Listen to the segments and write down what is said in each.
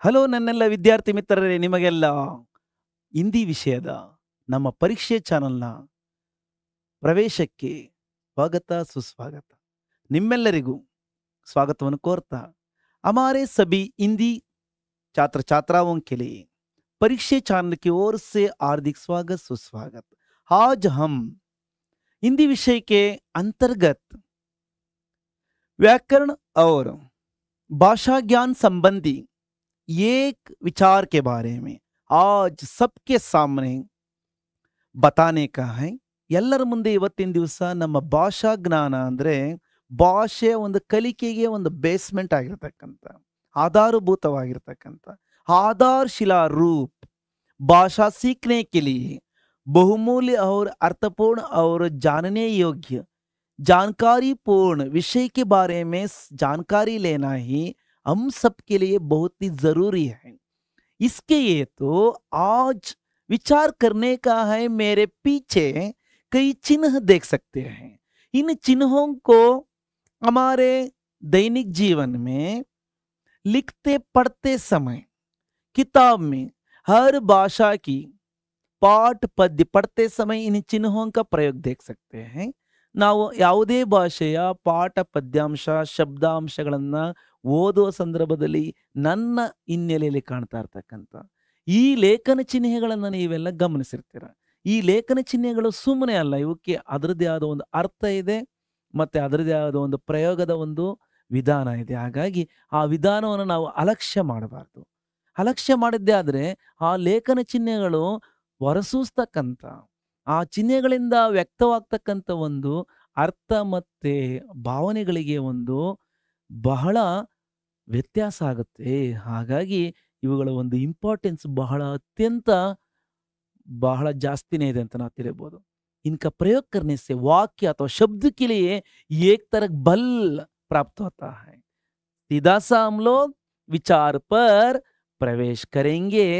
Hello ನನ್ನೆಲ್ಲ ವಿದ್ಯಾರ್ಥಿ ಮಿತ್ರರೇ, ನಿಮಗೆಲ್ಲ ಹಿಂದಿ ವಿಷಯದ ನಮ್ಮ ಪರೀಕ್ಷೆ ಚಾನಲ್ನ ಪ್ರವೇಶಕ್ಕೆ ಸ್ವಾಗತ ಸುಸ್ವಾಗತ. ನಿಮ್ಮೆಲ್ಲರಿಗೂ स्वागतವನ್ನು ಕೋರ್ತಾ हमारे सभी हिंदी छात्र छात्राओं के लिए परीक्षा चैनल की ओर से हार्दिक स्वागत सुस्वागत. आज हम हिंदी विषय के अंतर्गत व्याकरण और भाषा ज्ञान संबंधी एक विचार के बारे में आज सबके सामने बताने का है. ಎಲ್ಲರ ಮುಂದೆ ಇವತ್ತಿನ ದಿವಸ ನಮ್ಮ ಭಾಷಾ ಜ್ಞಾನ ಅಂದರೆ ಭಾಷೆ ಒಂದು ಕಲಿಕೆಗೆ ಒಂದು ಬೇಸ್ಮೆಂಟ್ ಆಗಿರ್ತಕ್ಕಂಥ ಆಧಾರಭೂತವಾಗಿರ್ತಕ್ಕಂಥ आधारशिला रूप भाषा सीखने के लिए बहुमूल्य और अर्थपूर्ण और जानने योग्य जानकारी पूर्ण विषय के बारे में जानकारी लेना ही हम सब के लिए बहुत ही जरूरी है. इसके लिए तो आज विचार करने का है. मेरे पीछे कई चिन्ह देख सकते हैं. इन चिन्हों को हमारे दैनिक जीवन में लिखते पढ़ते समय किताब में हर भाषा की पाठ पद्य पढ़ते समय इन चिन्हों का प्रयोग देख सकते हैं. ನಾವು ಯಾವುದೇ ಭಾಷೆಯ ಪಾಠ ಪದ್ಯಾಂಶ ಶಬ್ದಾಂಶಗಳನ್ನು ಓದುವ ಸಂದರ್ಭದಲ್ಲಿ ನನ್ನ ಹಿನ್ನೆಲೆಯಲ್ಲಿ ಕಾಣ್ತಾ ಇರ್ತಕ್ಕಂಥ ಈ ಲೇಖನ ಚಿಹ್ನೆಗಳನ್ನು ನೀವೆಲ್ಲ ಗಮನಿಸಿರ್ತೀರ. ಈ ಲೇಖನ ಚಿಹ್ನೆಗಳು ಸುಮ್ಮನೆ ಅಲ್ಲ, ಇವಕ್ಕೆ ಅದರದ್ದೇ ಆದ ಒಂದು ಅರ್ಥ ಇದೆ ಮತ್ತು ಅದರದ್ದೇ ಆದ ಒಂದು ಪ್ರಯೋಗದ ಒಂದು ವಿಧಾನ ಇದೆ. ಹಾಗಾಗಿ ಆ ವಿಧಾನವನ್ನು ನಾವು ಅಲಕ್ಷ್ಯ ಮಾಡಬಾರ್ದು. ಅಲಕ್ಷ್ಯ ಮಾಡಿದ್ದೇ ಆದರೆ ಆ ಲೇಖನ ಚಿಹ್ನೆಗಳು ಹೊರಸೂಸ್ತಕ್ಕಂಥ ಆ ಚಿಹ್ನೆಗಳಿಂದ ವ್ಯಕ್ತವಾಗ್ತಕ್ಕಂಥ ಒಂದು ಅರ್ಥ ಮತ್ತು ಭಾವನೆಗಳಿಗೆ ಒಂದು ಬಹಳ ವ್ಯತ್ಯಾಸ ಆಗುತ್ತೆ. ಹಾಗಾಗಿ ಇವುಗಳ ಒಂದು ಇಂಪಾರ್ಟೆನ್ಸ್ ಬಹಳ ಜಾಸ್ತಿನೇ ಇದೆ ಅಂತ ನಾವು ತಿಳಿಯಬಹುದು. इनका प्रयोग करने से वाक्य अथवा शब्द के लिए एक तरह बल प्राप्त होता है. सीधा सा हम लोग विचार पर प्रवेश करेंगे.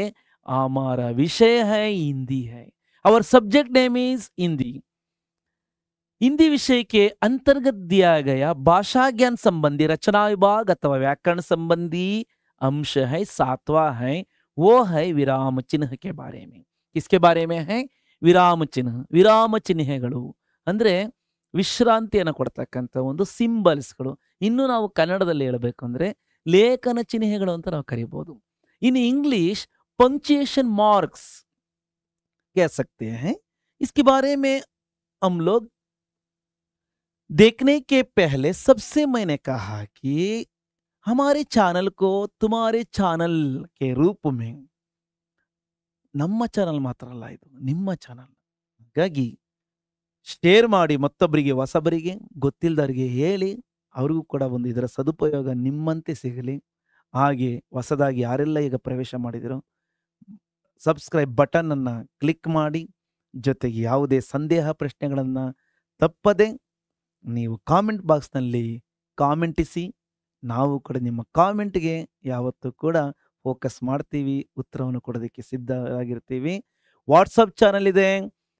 हमारा विषय है हिंदी है. और subject name is Hindi. Hindi विषय के अंतर्गत दिया गया भाषा ज्ञान संबंधी रचना विभाग अथवा व्याकरण संबंधी अंश है. सातवां है वो है विराम चिन्ह के बारे में. किसके बारे में है? ವಿರಾಮ ಚಿಹ್ನ. ವಿರಾಮ ಚಿಹ್ನೆಗಳು ಅಂದರೆ ವಿಶ್ರಾಂತಿಯನ್ನು ಕೊಡ್ತಕ್ಕಂಥ ಒಂದು ಸಿಂಬಲ್ಸ್ಗಳು. ಇನ್ನು ನಾವು ಕನ್ನಡದಲ್ಲಿ ಹೇಳಬೇಕು ಅಂದರೆ ಲೇಖನ ಚಿಹ್ನೆಗಳು ಅಂತ ನಾವು ಕರೀಬಹುದು. ಇನ್ ಇಂಗ್ಲಿಷ್ पंक्चुएशन मार्क्स कह सकते हैं. इसके बारे में हम लोग देखने के पहले सबसे मैंने कहा कि हमारे चैनल को तुम्हारे चैनल के रूप में ನಮ್ಮ ಚಾನಲ್ ಮಾತ್ರ ಅಲ್ಲ, ಇದು ನಿಮ್ಮ ಚಾನಲ್. ಹಾಗಾಗಿ ಶೇರ್ ಮಾಡಿ, ಮತ್ತೊಬ್ಬರಿಗೆ ಹೊಸಬರಿಗೆ ಗೊತ್ತಿಲ್ಲದವರಿಗೆ ಹೇಳಿ, ಅವ್ರಿಗೂ ಕೂಡ ಒಂದು ಇದರ ಸದುಪಯೋಗ ನಿಮ್ಮಂತೆ ಸಿಗಲಿ. ಹಾಗೆ ಹೊಸದಾಗಿ ಯಾರೆಲ್ಲ ಈಗ ಪ್ರವೇಶ ಮಾಡಿದಿರೋ ಸಬ್ಸ್ಕ್ರೈಬ್ ಬಟನ್ ಅನ್ನು ಕ್ಲಿಕ್ ಮಾಡಿ, ಜೊತೆಗೆ ಯಾವುದೇ ಸಂದೇಹ ಪ್ರಶ್ನೆಗಳನ್ನು ತಪ್ಪದೆ ನೀವು ಕಾಮೆಂಟ್ ಬಾಕ್ಸ್ನಲ್ಲಿ ಕಾಮೆಂಟಿಸಿ. ನಾವು ಕೂಡ ನಿಮ್ಮ ಕಾಮೆಂಟ್ಗೆ ಯಾವತ್ತೂ ಕೂಡ ಫೋಕಸ್ ಮಾಡ್ತೀವಿ, ಉತ್ತರವನ್ನು ಕೊಡೋದಕ್ಕೆ ಸಿದ್ಧವಾಗಿರ್ತೀವಿ. ವಾಟ್ಸಪ್ ಚಾನಲ್ ಇದೆ,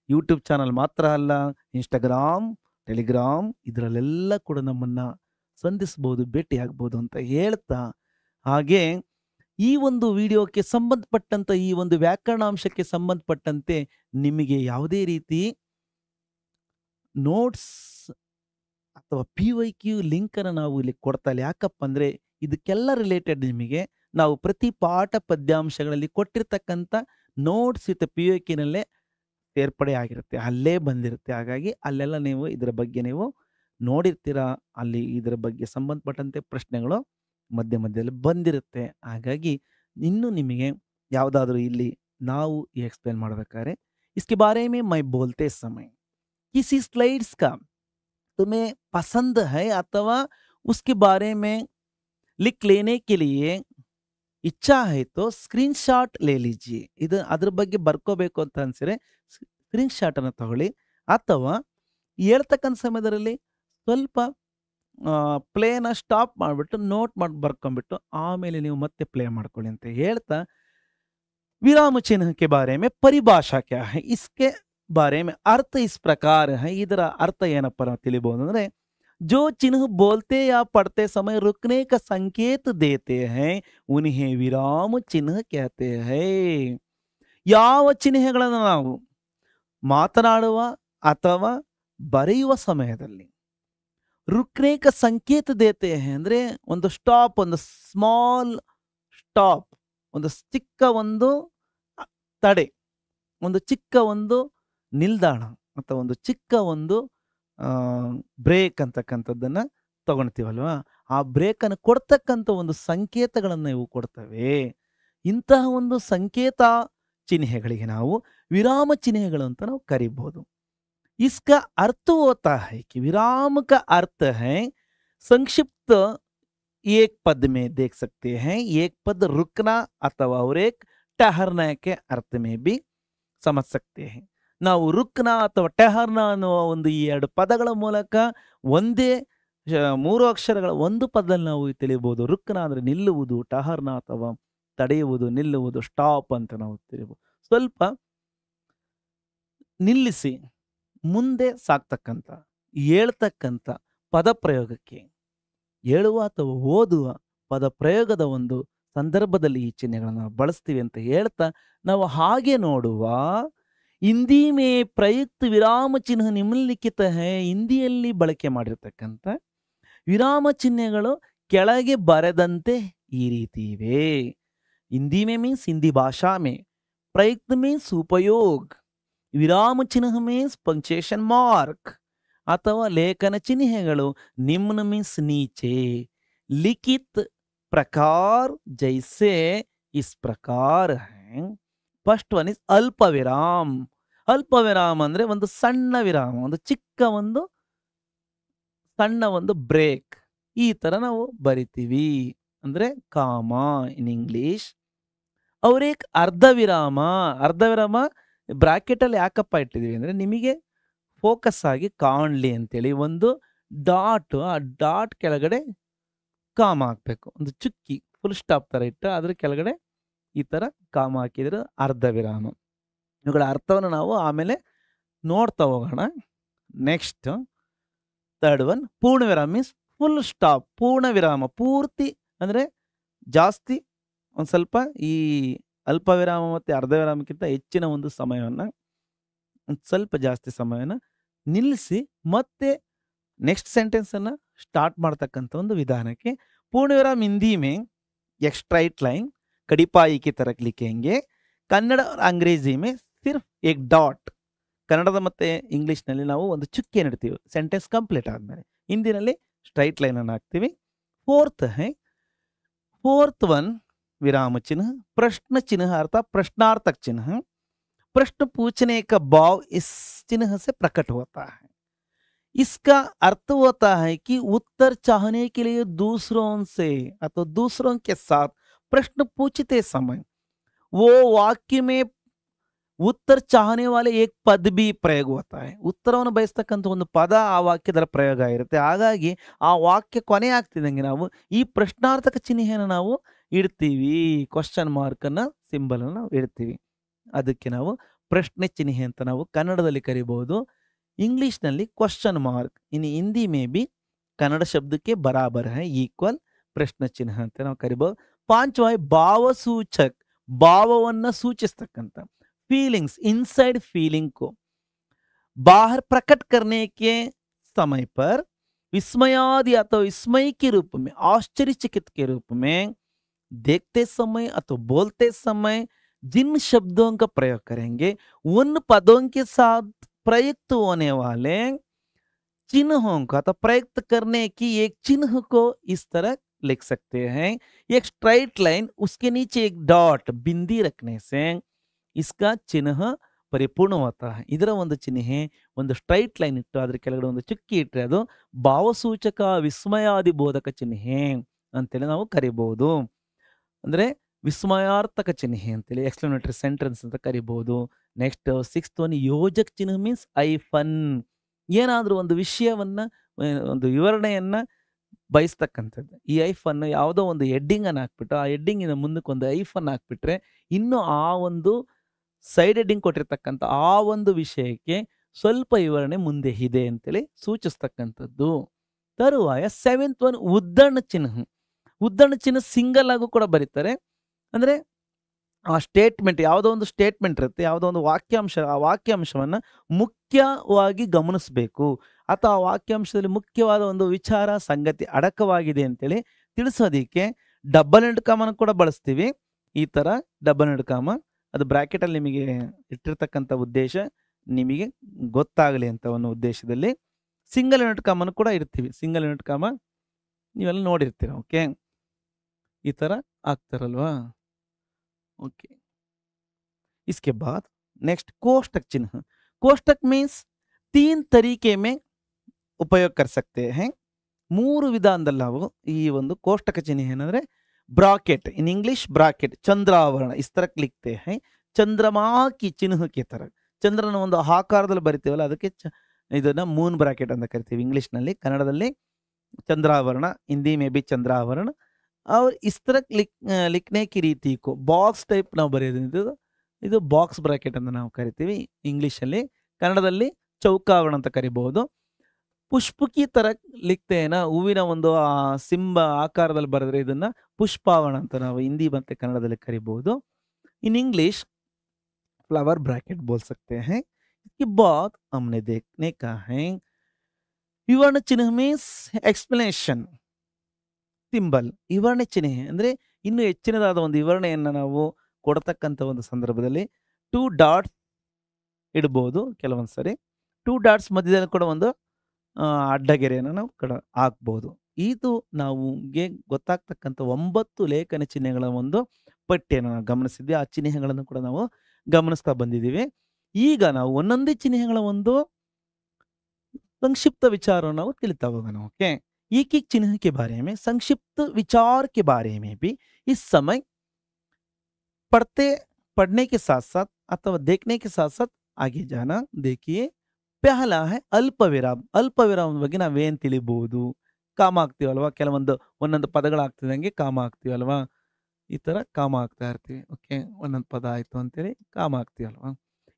ಯೂಟ್ಯೂಬ್ ಚಾನಲ್ ಮಾತ್ರ ಅಲ್ಲ, ಇನ್ಸ್ಟಾಗ್ರಾಮ್, ಟೆಲಿಗ್ರಾಮ್ ಇದರಲ್ಲೆಲ್ಲ ಕೂಡ ನಮ್ಮನ್ನು ಸಂಧಿಸ್ಬೋದು, ಭೇಟಿಯಾಗ್ಬೋದು ಅಂತ ಹೇಳ್ತಾ, ಹಾಗೆ ಈ ಒಂದು ವಿಡಿಯೋಕ್ಕೆ ಸಂಬಂಧಪಟ್ಟಂಥ ಈ ಒಂದು ವ್ಯಾಕರಣಾಂಶಕ್ಕೆ ಸಂಬಂಧಪಟ್ಟಂತೆ ನಿಮಗೆ ಯಾವುದೇ ರೀತಿ ನೋಟ್ಸ್ ಅಥವಾ PYQ ಲಿಂಕನ್ನು ನಾವು ಇಲ್ಲಿ ಕೊಡ್ತಾ ಇಲ್ಲ. ಯಾಕಪ್ಪ ಅಂದರೆ ಇದಕ್ಕೆಲ್ಲ ರಿಲೇಟೆಡ್ ನಿಮಗೆ ನಾವು ಪ್ರತಿ ಪಾಠ ಪದ್ಯಾಂಶಗಳಲ್ಲಿ ಕೊಟ್ಟಿರ್ತಕ್ಕಂಥ ನೋಟ್ಸ್ ವಿತ್ PYQನಲ್ಲೇ ಸೇರ್ಪಡೆ ಆಗಿರುತ್ತೆ, ಅಲ್ಲೇ ಬಂದಿರುತ್ತೆ. ಹಾಗಾಗಿ ಅಲ್ಲೆಲ್ಲ ನೀವು ಇದರ ಬಗ್ಗೆ ನೀವು ನೋಡಿರ್ತೀರ. ಅಲ್ಲಿ ಇದರ ಬಗ್ಗೆ ಸಂಬಂಧಪಟ್ಟಂತೆ ಪ್ರಶ್ನೆಗಳು ಮಧ್ಯ ಮಧ್ಯದಲ್ಲಿ ಬಂದಿರುತ್ತೆ. ಹಾಗಾಗಿ ಇನ್ನು ನಿಮಗೆ ಯಾವುದಾದ್ರೂ ಇಲ್ಲಿ ನಾವು ಎಕ್ಸ್ಪ್ಲೇನ್ ಮಾಡಬೇಕಾದ್ರೆ इसके बारे में मैं बोलते समय किसी स्लाइड्स का तुम्हें पसंद है अथवा उसके बारे में लिख लेने के लिए इच्छा है तो स्क्रीनशाट ले लीजिए. ಇದು ಅದ್ರ ಬಗ್ಗೆ ಬರ್ಕೋಬೇಕು ಅಂತ ಅನ್ಸಿದ್ರೆ ಸ್ಕ್ರೀನ್ಶಾಟ್ ಅನ್ನು ತಗೊಳ್ಳಿ, ಅಥವಾ ಹೇಳ್ತಕ್ಕಂಥ ಸಮಯದಲ್ಲಿ ಸ್ವಲ್ಪ ಪ್ಲೇನ ಸ್ಟಾಪ್ ಮಾಡಿಬಿಟ್ಟು ನೋಟ್ ಮಾಡಿ ಬರ್ಕೊಂಡ್ಬಿಟ್ಟು ಆಮೇಲೆ ನೀವು ಮತ್ತೆ ಪ್ಲೇ ಮಾಡ್ಕೊಳ್ಳಿ ಅಂತ ಹೇಳ್ತಾ, विराम चिन्ह के बारे में परिभाषा क्या है, इसके बारे में अर्थ इस प्रकार है. ಇದರ ಅರ್ಥ ಏನಪ್ಪ ನಾವು ತಿಳಿಬಹುದು ಅಂದರೆ, जो चिन्ह बोलते या पढ़ते समय रुकने का संकेत देते हैं उन्हें विराम चिन्ह कहते हैं. ಯಾವ ಚಿಹ್ನೆಗಳನ್ನು ನಾವು ಮಾತನಾಡುವ ಅಥವಾ ಬರೆಯುವ ಸಮಯದಲ್ಲಿ ರುಕ್ನೇಕ ಸಂಕೇತ ದೇತೆ ಅಂದ್ರೆ ಒಂದು ಸ್ಟಾಪ್, ಒಂದು ಸ್ಮಾಲ್ ಸ್ಟಾಪ್, ಒಂದು ಚಿಕ್ಕ ಒಂದು ತಡೆ, ಒಂದು ಚಿಕ್ಕ ಒಂದು ನಿಲ್ದಾಣ ಅಥವಾ ಒಂದು ಚಿಕ್ಕ ಒಂದು ಬ್ರೇಕ್ ಅಂತಕ್ಕಂಥದ್ದನ್ನ ತಗೊಳ್ತೀವಲ್ವಾ, ಆ ಬ್ರೇಕನ್ನು ಕೊಡ್ತಕ್ಕಂಥ ಒಂದು ಸಂಕೇತಗಳನ್ನು ಇವು ಕೊಡ್ತವೆ. ಇಂತಹ ಒಂದು ಸಂಕೇತ ಚಿಹ್ನೆಗಳಿಗೆ ನಾವು ವಿರಾಮ ಚಿಹ್ನೆಗಳು ಅಂತ ನಾವು ಕರಿಬಹುದು. इसका अर्थ होता है कि विराम का अर्थ है संक्षिप्त एक पद में देख सकते हैं, एक पद रुकना अथवा और एक ठहरने के अर्थ में भी समझ सकते हैं. ನಾವು ರುಕ್ನ ಅಥವಾ ಟೆಹರ್ನ ಅನ್ನುವ ಒಂದು ಈ ಎರಡು ಪದಗಳ ಮೂಲಕ ಒಂದೇ ಮೂರು ಅಕ್ಷರಗಳ ಒಂದು ಪದದಲ್ಲಿ ನಾವು ತಿಳಿಯಬಹುದು. ರುಕ್ನ ಅಂದ್ರೆ ನಿಲ್ಲುವುದು, ಟಹರ್ನ ಅಥವಾ ತಡೆಯುವುದು, ನಿಲ್ಲುವುದು, ಸ್ಟಾಪ್ ಅಂತ ನಾವು ತಿಳಿಯಬಹುದು. ಸ್ವಲ್ಪ ನಿಲ್ಲಿಸಿ ಮುಂದೆ ಸಾಕ್ತಕ್ಕಂಥ ಹೇಳ್ತಕ್ಕಂಥ ಪದ ಪ್ರಯೋಗಕ್ಕೆ, ಹೇಳುವ ಅಥವಾ ಓದುವ ಪದ ಪ್ರಯೋಗದ ಒಂದು ಸಂದರ್ಭದಲ್ಲಿ ಈ ಚಿಹ್ನೆಗಳನ್ನು ನಾವು ಬಳಸ್ತೀವಿ ಅಂತ ಹೇಳ್ತಾ ನಾವು ಹಾಗೆ ನೋಡುವ ಹಿಂದಿ ಮೇ ಪ್ರಯುಕ್ತ ವಿರಾಮ ಚಿಹ್ನೆ ನಿಮ್ನಲಿಖಿತ ಹೇ, ಹಿಂದಿಯಲ್ಲಿ ಬಳಕೆ ಮಾಡಿರ್ತಕ್ಕಂಥ ವಿರಾಮ ಚಿಹ್ನೆಗಳು ಕೆಳಗೆ ಬರೆದಂತೆ ಈ ರೀತಿ ಇವೆ. ಹಿಂದಿ ಮೇ ಮೀನ್ಸ್ ಹಿಂದಿ ಭಾಷಾ ಮೇ, ಪ್ರಯುಕ್ತ ಮೀನ್ಸ್ ಉಪಯೋಗ್, ವಿರಾಮ ಚಿಹ್ನೆ ಮೀನ್ಸ್ ಪಂಕ್ಚುಯೇಷನ್ ಮಾರ್ಕ್ ಅಥವಾ ಲೇಖನ ಚಿಹ್ನೆಗಳು ನಿಮ್ನ ಮೀನ್ಸ್ ನೀಚೆ, ಲಿಖಿತ್ ಪ್ರಕಾರ ಜೈಸೆ ಇಸ್ ಪ್ರಕಾರ ಹೈ. ಫಸ್ಟ್ ಒನ್ ಇಸ್ ಅಲ್ಪ ವಿರಾಮ್. ಅಲ್ಪ ವಿರಾಮ ಅಂದ್ರೆ ಒಂದು ಸಣ್ಣ ವಿರಾಮ, ಒಂದು ಚಿಕ್ಕ ಒಂದು ಸಣ್ಣ ಒಂದು ಬ್ರೇಕ್, ಈ ತರ ನಾವು ಬರಿತೀವಿ ಅಂದ್ರೆ ಕಾಮ ಇನ್ ಇಂಗ್ಲಿಷ್. ಅವ್ರೇಕ್ ಅರ್ಧ ವಿರಾಮ, ಅರ್ಧ ವಿರಾಮ ಬ್ರಾಕೆಟ್ ಅಲ್ಲಿ ಯಾಕಪ್ಪ ಇಟ್ಟಿದೀವಿ ಅಂದ್ರೆ ನಿಮಗೆ ಫೋಕಸ್ ಆಗಿ ಕಾಣ್ಲಿ ಅಂತೇಳಿ ಒಂದು ಡಾಟ್, ಆ ಡಾಟ್ ಕೆಳಗಡೆ ಕಾಮ ಹಾಕ್ಬೇಕು, ಒಂದು ಚುಕ್ಕಿ ಫುಲ್ ಸ್ಟಾಪ್ ತರ ಇಟ್ಟು ಅದ್ರ ಕೆಳಗಡೆ ಈ ತರ ಕಾಮ ಹಾಕಿದ್ರೆ ಅರ್ಧ ವಿರಾಮ. ಇವುಗಳ ಅರ್ಥವನ್ನು ನಾವು ಆಮೇಲೆ ನೋಡ್ತಾ ಹೋಗೋಣ. ನೆಕ್ಸ್ಟ್ ಥರ್ಡ್ ಒನ್ ಪೂರ್ಣ ವಿರಾಮ ಮೀನ್ಸ್ ಫುಲ್ ಸ್ಟಾಪ್. ಪೂರ್ಣ ವಿರಾಮ ಪೂರ್ತಿ ಅಂದ್ರೆ ಜಾಸ್ತಿ, ಒಂದು ಸ್ವಲ್ಪ ಈ ಅಲ್ಪ ವಿರಾಮ ಮತ್ತೆ ಅರ್ಧ ವಿರಾಮಕ್ಕಿಂತ ಹೆಚ್ಚಿನ ಒಂದು ಸಮಯವನ್ನ, ಒಂದು ಸ್ವಲ್ಪ ಜಾಸ್ತಿ ಸಮಯನ ನಿಲ್ಲಿಸಿ ಮತ್ತೆ ನೆಕ್ಸ್ಟ್ ಸೆಂಟೆನ್ಸ್ ಅನ್ನ ಸ್ಟಾರ್ಟ್ ಮಾಡ್ತಕ್ಕಂಥ ಒಂದು ವಿಧಾನಕ್ಕೆ ಪೂರ್ಣ ವಿರಾಮ. ಹಿಂದಿ ಮೇ एक स्ट्राइट लाइन कड़ीपाई की तरह लिखेंगे. कन्नड़ और अंग्रेजी में सिर्फ एक डॉट. ಕನ್ನಡದ ಮತ್ತೆ ಇಂಗ್ಲಿಷ್ ನಲ್ಲಿ ನಾವು ಒಂದು ಚುಕ್ಕೆ ಇಡ್ತೀವಿ ಸೆಂಟೆನ್ಸ್ ಕಂಪ್ಲೀಟ್ ಆದ್ಮೇಲೆ. ಹಿಂದಿನಲ್ಲಿ ಸ್ಟ್ರೈಟ್ ಲೈನ್ ಅನ್ನು ಹಾಕ್ತೀವಿ. फोर्थ वन विराम चिन्ह प्रश्न चिन्ह अर्थात प्रश्नार्थक चिन्ह. प्रश्न पूछने का भाव इस चिन्ह से प्रकट होता है. इसका अर्थ होता है कि उत्तर चाहने के लिए दूसरों से अथवा दूसरों के साथ प्रश्न पूछते समय वो वाक्य में उत्तर चाहने वाले एक पद भी प्रयोग होता है. ಉತ್ತರವನ್ನು ಬಯಸ್ತಕ್ಕಂಥ ಒಂದು ಪದ ಆ ವಾಕ್ಯದ ಪ್ರಯೋಗ ಇರುತ್ತೆ. ಹಾಗಾಗಿ ಆ ವಾಕ್ಯ ಕೊನೆ ಆಗ್ತಿದ್ದಂಗೆ ನಾವು ಈ ಪ್ರಶ್ನಾರ್ಥಕ ಚಿಹ್ನೆಯನ್ನು ನಾವು ಇಡ್ತೀವಿ, ಕ್ವಶನ್ ಮಾರ್ಕ್ ಅನ್ನ ಸಿಂಬಲ್ ಅನ್ನು ನಾವು ಇಡ್ತೀವಿ. ಅದಕ್ಕೆ ನಾವು ಪ್ರಶ್ನೆ ಚಿಹ್ನೆ ಅಂತ ನಾವು ಕನ್ನಡದಲ್ಲಿ ಕರಿಬಹುದು. इंग्लिश ನಲ್ಲಿ ಕ್ವಶನ್ ಮಾರ್ಕ್. ಇನ್ನು ಹಿಂದಿ ಮೇ ಬಿ ಕನ್ನಡ ಶಬ್ದಕ್ಕೆ ಬರಾಬರ್ है ಈಕ್ವಲ್ ಪ್ರಶ್ನೆ ಚಿಹ್ನೆ ಅಂತ ನಾವು ಕರಿಬಹುದು. ಪಾಂಚವಾಯಿ ಭಾವಸೂಚಕ, ಭಾವವನ್ನ ಸೂಚಿಸ್ತಕ್ಕಂಥ फीलिंग्स, इनसाइड फीलिंग को बाहर प्रकट करने के समय पर विस्मयादि अथवा विस्मय के रूप में, आश्चर्यचकित के रूप में देखते समय अथवा बोलते समय जिन शब्दों का प्रयोग करेंगे उन पदों के साथ प्रयुक्त होने वाले चिन्हों का अथवा प्रयुक्त करने की एक चिन्ह को इस तरह लिख सकते हैं. एक स्ट्राइट लाइन, उसके नीचे एक डॉट बिंदी रखने से इसका चिन्ह ಪರಿಪೂರ್ಣ ಹೋತಾ है. ಇದರ ಒಂದು ಚಿಹ್ನೆ ಒಂದು ಸ್ಟ್ರೈಟ್ ಲೈನ್ ಇಟ್ಟು ಅದ್ರ ಕೆಳಗಡೆ ಒಂದು ಚುಕ್ಕಿ ಇಟ್ಟರೆ ಅದು ಭಾವಸೂಚಕ ವಿಸ್ಮಯಾದಿ ಬೋಧಕ ಚಿಹ್ನೆ ಅಂತೇಳಿ ನಾವು ಕರಿಬಹುದು. ಅಂದ್ರೆ ವಿಸ್ಮಯಾರ್ಥಕ ಚಿಹ್ನೆ ಅಂತೇಳಿ ಎಕ್ಸ್ಪ್ಲನೇಟರಿ ಸೆಂಟೆನ್ಸ್ ಅಂತ ಕರಿಬಹುದು. ನೆಕ್ಸ್ಟ್ ಸಿಕ್ಸ್ತ್ ಒನ್ ಯೋಜಕ ಚಿಹ್ನೆ ಮೀನ್ಸ್ ಐಫನ್. ಏನಾದ್ರೂ ಒಂದು ವಿಷಯವನ್ನ, ಒಂದು ವಿವರಣೆಯನ್ನ ಬಯಸ್ತಕ್ಕಂಥದ್ದು. ಈ ಐಫನ್ ಯಾವುದೋ ಒಂದು ಹೆಡ್ಡಿಂಗ್ ಅನ್ನು ಹಾಕ್ಬಿಟ್ಟು ಆ ಹೆಡ್ಡಿಂಗಿನ ಮುಂದಕ್ಕೆ ಒಂದು ಐಫನ್ ಹಾಕ್ಬಿಟ್ರೆ ಇನ್ನು ಆ ಒಂದು ಸೈಡ್ ಹೆಡ್ಡಿಂಗ್ ಕೊಟ್ಟಿರ್ತಕ್ಕಂಥ ಆ ಒಂದು ವಿಷಯಕ್ಕೆ ಸ್ವಲ್ಪ ವಿವರಣೆ ಮುಂದೆ ಇದೆ ಅಂತೇಳಿ ಸೂಚಿಸ್ತಕ್ಕಂಥದ್ದು. ತರುವಾಯ 7th ಒನ್ ಉದ್ದಣ ಚಿಹ್ನ. ಉದ್ದಣ ಚಿಹ್ನ ಸಿಂಗಲ್ ಆಗು ಕೂಡ ಬರೀತಾರೆ. ಅಂದರೆ ಆ ಸ್ಟೇಟ್ಮೆಂಟ್, ಯಾವುದೋ ಒಂದು ಸ್ಟೇಟ್ಮೆಂಟ್ ಇರುತ್ತೆ, ಯಾವುದೋ ಒಂದು ವಾಕ್ಯಾಂಶ, ಆ ವಾಕ್ಯಾಂಶವನ್ನು ಮುಖ್ಯವಾಗಿ ಗಮನಿಸಬೇಕು ಅಥವಾ ಆ ವಾಕ್ಯಾಂಶದಲ್ಲಿ ಮುಖ್ಯವಾದ ಒಂದು ವಿಚಾರ ಸಂಗತಿ ಅಡಕವಾಗಿದೆ ಅಂತೇಳಿ ತಿಳಿಸೋದಕ್ಕೆ ಡಬಲ್ ಎಂಡ್ ಕಾಮನ್ನು ಕೂಡ ಬಳಸ್ತೀವಿ. ಈ ಥರ ಡಬಲ್ ಎಂಡ್ ಕಾಮ ಅದು ಬ್ರ್ಯಾಕೆಟಲ್ಲಿ ನಿಮಗೆ ಇಟ್ಟಿರ್ತಕ್ಕಂಥ ಉದ್ದೇಶ ನಿಮಗೆ ಗೊತ್ತಾಗಲಿ ಅಂತ ಒಂದು ಉದ್ದೇಶದಲ್ಲಿ. ಸಿಂಗಲ್ ಯೂನಿಟ್ ಕಾಮನ್ನು ಕೂಡ ಇರ್ತೀವಿ. ಸಿಂಗಲ್ ಯೂನಿಟ್ ಕಾಮ ನೀವೆಲ್ಲ ನೋಡಿರ್ತೀರ. ಓಕೆ, ಈ ಥರ ಆಗ್ತಾರಲ್ವಾ. ओके, इसके बाद नेक्स्ट कोष्टक चिन्ह. कोष्टक मीन्स 3 तरीके में उपयोग कर सकते हैं. 3 ವಿಧಾನದಲ್ಲಿ ನಾವು ಈ ಒಂದು ಕೋಷ್ಟಕ ಚಿಹ್ನೆ ಏನಂದ್ರೆ ब्रैकेट, इन इंग्लिश ब्रैकेट, चंद्रावरण इस तरह लिखते हैं. चंद्रमा की चिन्ह के तरह ಚಂದ್ರನ ಒಂದು ಆಕಾರದಲ್ಲಿ ಬರಿತೀವಲ್ಲ ಅದಕ್ಕೆ ಇದನ್ನ ಮೂನ್ ಬ್ರಾಕೆಟ್ ಅಂತ ಕರಿತೀವಿ ಇಂಗ್ಲಿಷ್ ನಲ್ಲಿ. ಕನ್ನಡದಲ್ಲಿ ಚಂದ್ರಾವರಣ, ಹಿಂದಿ ಮೇ ಬಿ ಚಂದ್ರಾವರಣ. और इस तरह लिखने की रीति को बॉक्स टाइप ನಾವು ಬರೆಯೋದು, ಇದು ಬಾಕ್ಸ್ ಬ್ರಾಕೆಟ್ ಅಂತ ನಾವು ಕರಿತೀವಿ ಇಂಗ್ಲಿಷಲ್ಲಿ. ಕನ್ನಡದಲ್ಲಿ ಚೌಕಾವರಣ ಅಂತ ಕರಿಬಹುದು. ಪುಷ್ಪಕಿ ತರ ಲಿಖ್ತೇನ, ಹೂವಿನ ಒಂದು ಸಿಂಬ ಆಕಾರದಲ್ಲಿ ಬರೆದ್ರೆ ಇದನ್ನ ಪುಷ್ಪಾವರಣ ಅಂತ ನಾವು ಹಿಂದಿ ಮತ್ತೆ ಕನ್ನಡದಲ್ಲಿ ಕರಿಬಹುದು. इन इंग्लिश फ्लावर ब्रैकेट बोल सकते हैं. इसके बाद हमने देखने का है विवर्ण चिन्ह मीन्स एक्सप्लेनेशन ಸಿಂಬಲ್. ವಿವರಣೆ ಚಿಹ್ನೆ ಅಂದರೆ ಇನ್ನೂ ಹೆಚ್ಚಿನದಾದ ಒಂದು ವಿವರಣೆಯನ್ನು ನಾವು ಕೊಡತಕ್ಕಂಥ ಒಂದು ಸಂದರ್ಭದಲ್ಲಿ 2 ಡಾಟ್ಸ್ ಇಡ್ಬೋದು. ಕೆಲವೊಂದು ಸರಿ 2 ಡಾಟ್ಸ್ ಮಧ್ಯದಲ್ಲಿ ಕೂಡ ಒಂದು ಅಡ್ಡಗೆರೆಯನ್ನು ನಾವು ಹಾಕ್ಬೋದು. ಇದು ನಮಗೆ ಗೊತ್ತಾಗ್ತಕ್ಕಂಥ 9 ಲೇಖನ ಚಿಹ್ನೆಗಳ ಒಂದು ಪಟ್ಟಿಯನ್ನು ನಾವು ಗಮನಿಸಿದ್ವಿ. ಆ ಚಿಹ್ನೆಗಳನ್ನು ಕೂಡ ನಾವು ಗಮನಿಸ್ತಾ ಬಂದಿದ್ದೀವಿ. ಈಗ ನಾವು ಒಂದೊಂದೇ ಚಿಹ್ನೆಗಳ ಒಂದು ಸಂಕ್ಷಿಪ್ತ ವಿಚಾರವನ್ನು ನಾವು ತಿಳಿತಾ ಹೋಗೋಣ. ಓಕೆ, एक एक चिन्ह के बारे में, संक्षिप्त विचार के बारे में भी इस समय पढ़ने के साथ साथ अथवा देखने के साथ साथ आगे जाना. देखिए, पहला है अल्प विराम. अल्प विराम ಬಗ್ಗೆ ನಾವೇನು ತಿಳಿಬಹುದು? ಕಾಮ ಆಗ್ತೀವಲ್ವಾ, ಕೆಲವೊಂದು ಒಂದೊಂದು ಪದಗಳಾಗ್ತಿದಂಗೆ ಕಾಮ ಆಗ್ತೀವಲ್ವಾ, ಈ ತರ ಕಾಮ ಆಗ್ತಾ ಇರ್ತೀವಿ. ಓಕೆ, ಒಂದೊಂದು ಪದ ಆಯ್ತು ಅಂತೇಳಿ ಕಾಮ ಆಗ್ತೀವಲ್ವಾ.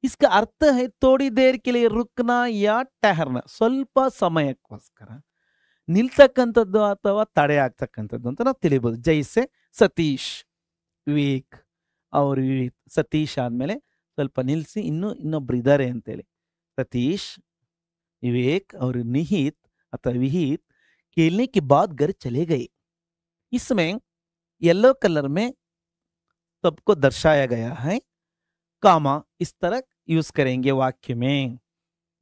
इसका अर्थ है थोड़ी देर के लिए रुकना या ठहरना, ಸ್ವಲ್ಪ ಸಮಯಕ್ಕೋಸ್ಕರ ನಿಲ್ತಕ್ಕಂಥದ್ದು ಅಥವಾ ತಡೆ ಆಗ್ತಕ್ಕಂಥದ್ದು ಅಂತ ನಾವು ತಿಳಿಬಹುದು. ಜೈಸೆ ಸತೀಶ್, ವಿವೇಕ್ ಅವರು ಸತೀಶ್ ಆದ್ಮೇಲೆ ಸ್ವಲ್ಪ ನಿಲ್ಲಿಸಿ ಇನ್ನೊಬ್ರು ಇದ್ದಾರೆ ಅಂತೇಳಿ सतीश, विवेक और निहित अथवा विहित खेलने के बाद घर चले गए. इसमें येलो कलर में सबको दर्शाया गया है. कामा इस तरह यूज करेंगे वाक्य में.